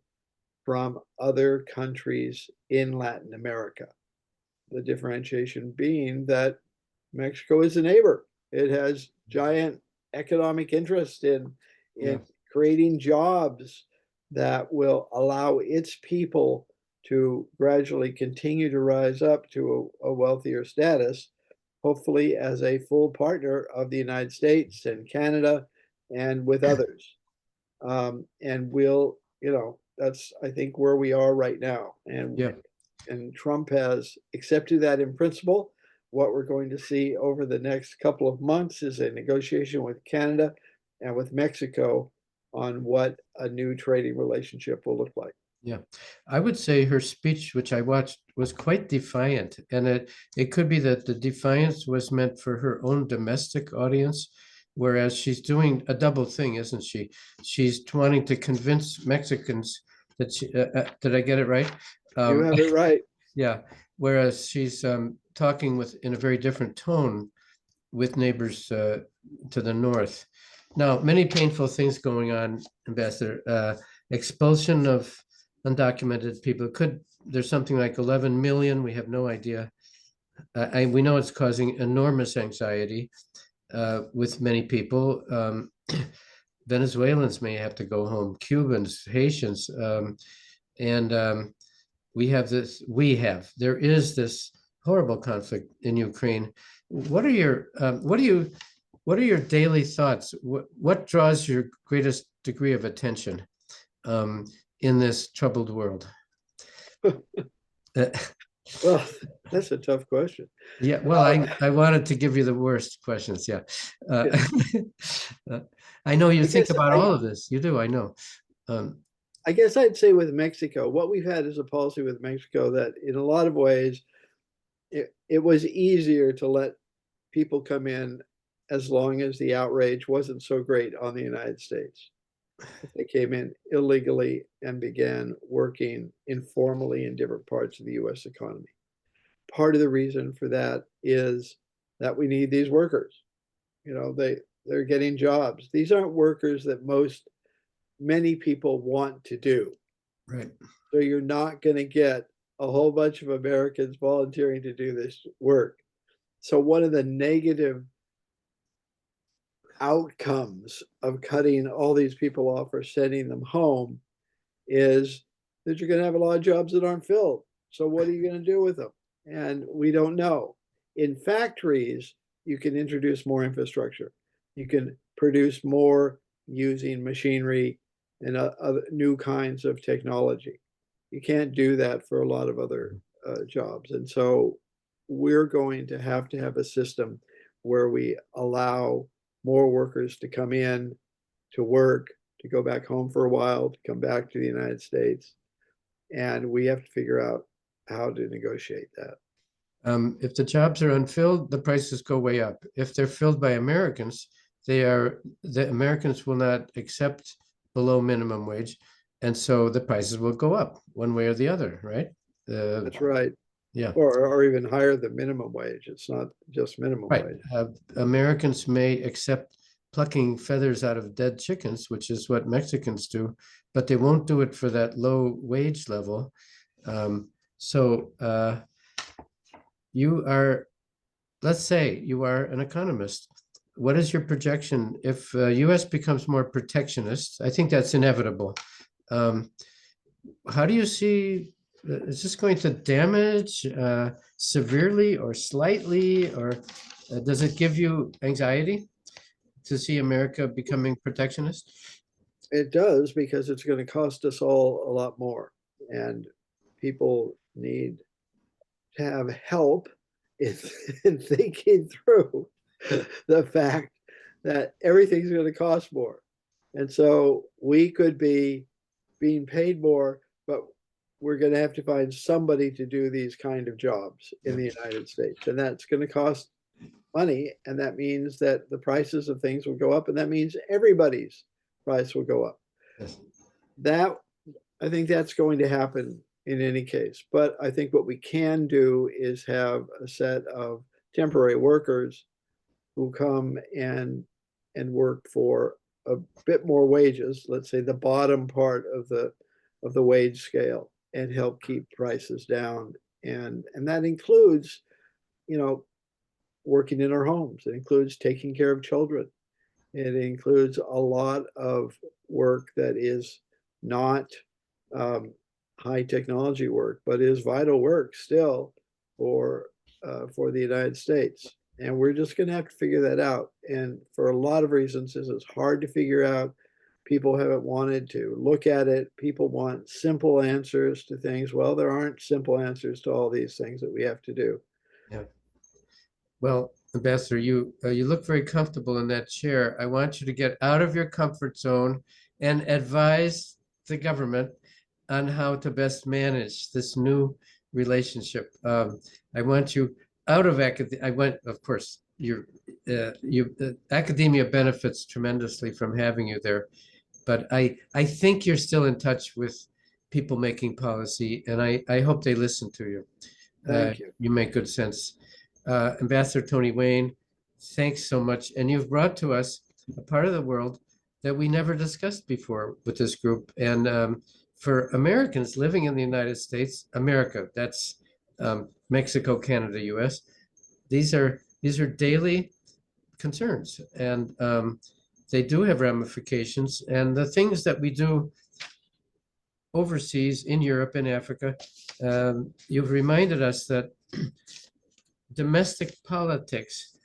B: from other countries in Latin America. The differentiation being that Mexico is a neighbor. It has giant economic interest in
A: Yeah.
B: creating jobs that will allow its people to gradually continue to rise up to a wealthier status, hopefully as a full partner of the United States and Canada and with others. And we'll, that's, I think, where we are right now.
A: Yeah.
B: And Trump has accepted that in principle. What we're going to see over the next couple of months is a negotiation with Canada and with Mexico on what a new trading relationship will look like.
A: Yeah, I would say her speech, which I watched, was quite defiant, and it could be that the defiance was meant for her own domestic audience, whereas she's doing a double thing, isn't she? She's wanting to convince Mexicans that did I get it right?
B: You have it right.
A: Yeah, whereas she's talking in a very different tone with neighbors to the north. Now, many painful things going on, Ambassador. Expulsion of undocumented people. There's something like 11 million. We have no idea. We know it's causing enormous anxiety with many people. Venezuelans may have to go home, Cubans, Haitians, and there is this horrible conflict in Ukraine. What are your daily thoughts? What draws your greatest degree of attention in this troubled world?
B: Well, that's a tough question.
A: Yeah, well, I wanted to give you the worst questions. Yeah. I know you think about all of this. You do, I know.
B: I guess I'd say with Mexico, what we've had is a policy with Mexico that in a lot of ways, it was easier to let people come in as long as the outrage wasn't so great on the United States. If they came in illegally and began working informally in different parts of the US economy. Part of the reason for that is that we need these workers. They're getting jobs. These aren't workers that many people want to do.
A: Right.
B: So you're not going to get a whole bunch of Americans volunteering to do this work. So one of the negative outcomes of cutting all these people off or sending them home is that you're going to have a lot of jobs that aren't filled. So what are you going to do with them? And we don't know. In factories, you can introduce more infrastructure. You can produce more using machinery and other new kinds of technology. You can't do that for a lot of other jobs. And so we're going to have a system where we allow more workers to come in, to work, to go back home for a while, to come back to the United States. And we have to figure out how to negotiate that.
A: If the jobs are unfilled, the prices go way up. If they're filled by Americans, the Americans will not accept below minimum wage. And so the prices will go up one way or the other, right?
B: That's right.
A: Yeah.
B: Or even higher than minimum wage. It's not just minimum wage.
A: Americans may accept plucking feathers out of dead chickens, which is what Mexicans do, but they won't do it for that low wage level. Let's say you are an economist. What is your projection if US becomes more protectionist? I think that's inevitable. How do you see is this going to damage severely or slightly, or does it give you anxiety to see America becoming protectionist?
B: It does, because it's going to cost us all a lot more. And people need to have help in, in thinking through the fact that everything's going to cost more. And so we could be being paid more, but we're going to have to find somebody to do these kind of jobs in the United States. And that's going to cost money. And that means that the prices of things will go up. And that means everybody's price will go up.
A: Yes.
B: That, I think that's going to happen in any case. But I think what we can do is have a set of temporary workers who come and work for a bit more wages, let's say the bottom part of the wage scale, and help keep prices down. And that includes, you know, working in our homes. It includes taking care of children. It includes a lot of work that is not high technology work, but is vital work still for the United States. And we're just going to have to figure that out. And for a lot of reasons, this is hard to figure out. People haven't wanted to look at it. People want simple answers to things. Well, there aren't simple answers to all these things that we have to do.
A: Yeah. Well, Ambassador, you look very comfortable in that chair. I want you to get out of your comfort zone and advise the government on how to best manage this new relationship. I want you out of academia. Of course, academia benefits tremendously from having you there, but I think you're still in touch with people making policy, and I hope they listen to you.
B: Thank you.
A: You make good sense. Ambassador Tony Wayne, thanks so much. And you've brought to us a part of the world that we never discussed before with this group. And for Americans living in the United States, America, that's Mexico, Canada, US, these are daily concerns, and they do have ramifications. And the things that we do overseas in Europe and Africa, you've reminded us that domestic politics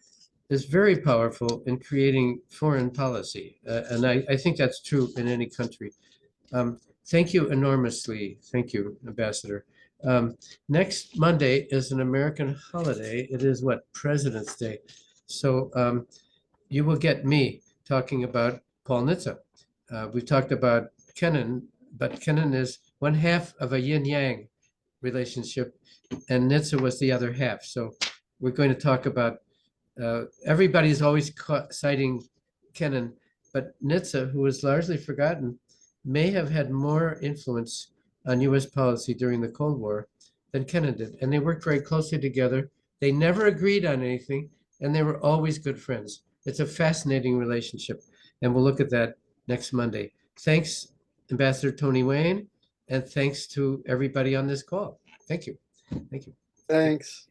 A: is very powerful in creating foreign policy. And I think that's true in any country. Thank you enormously. Thank you, Ambassador. Next Monday is an American holiday. It is what? President's Day. So you will get me talking about Paul Nitze. We've talked about Kennan, but Kennan is one half of a yin-yang relationship, and Nitze was the other half. So we're going to talk about, everybody's always citing Kennan, but Nitze, who is largely forgotten, may have had more influence on US policy during the Cold War than Kennan did. And they worked very closely together. They never agreed on anything, and they were always good friends. It's a fascinating relationship, and we'll look at that next Monday. Thanks, Ambassador Tony Wayne, and thanks to everybody on this call. Thank you. Thank you.
B: Thanks.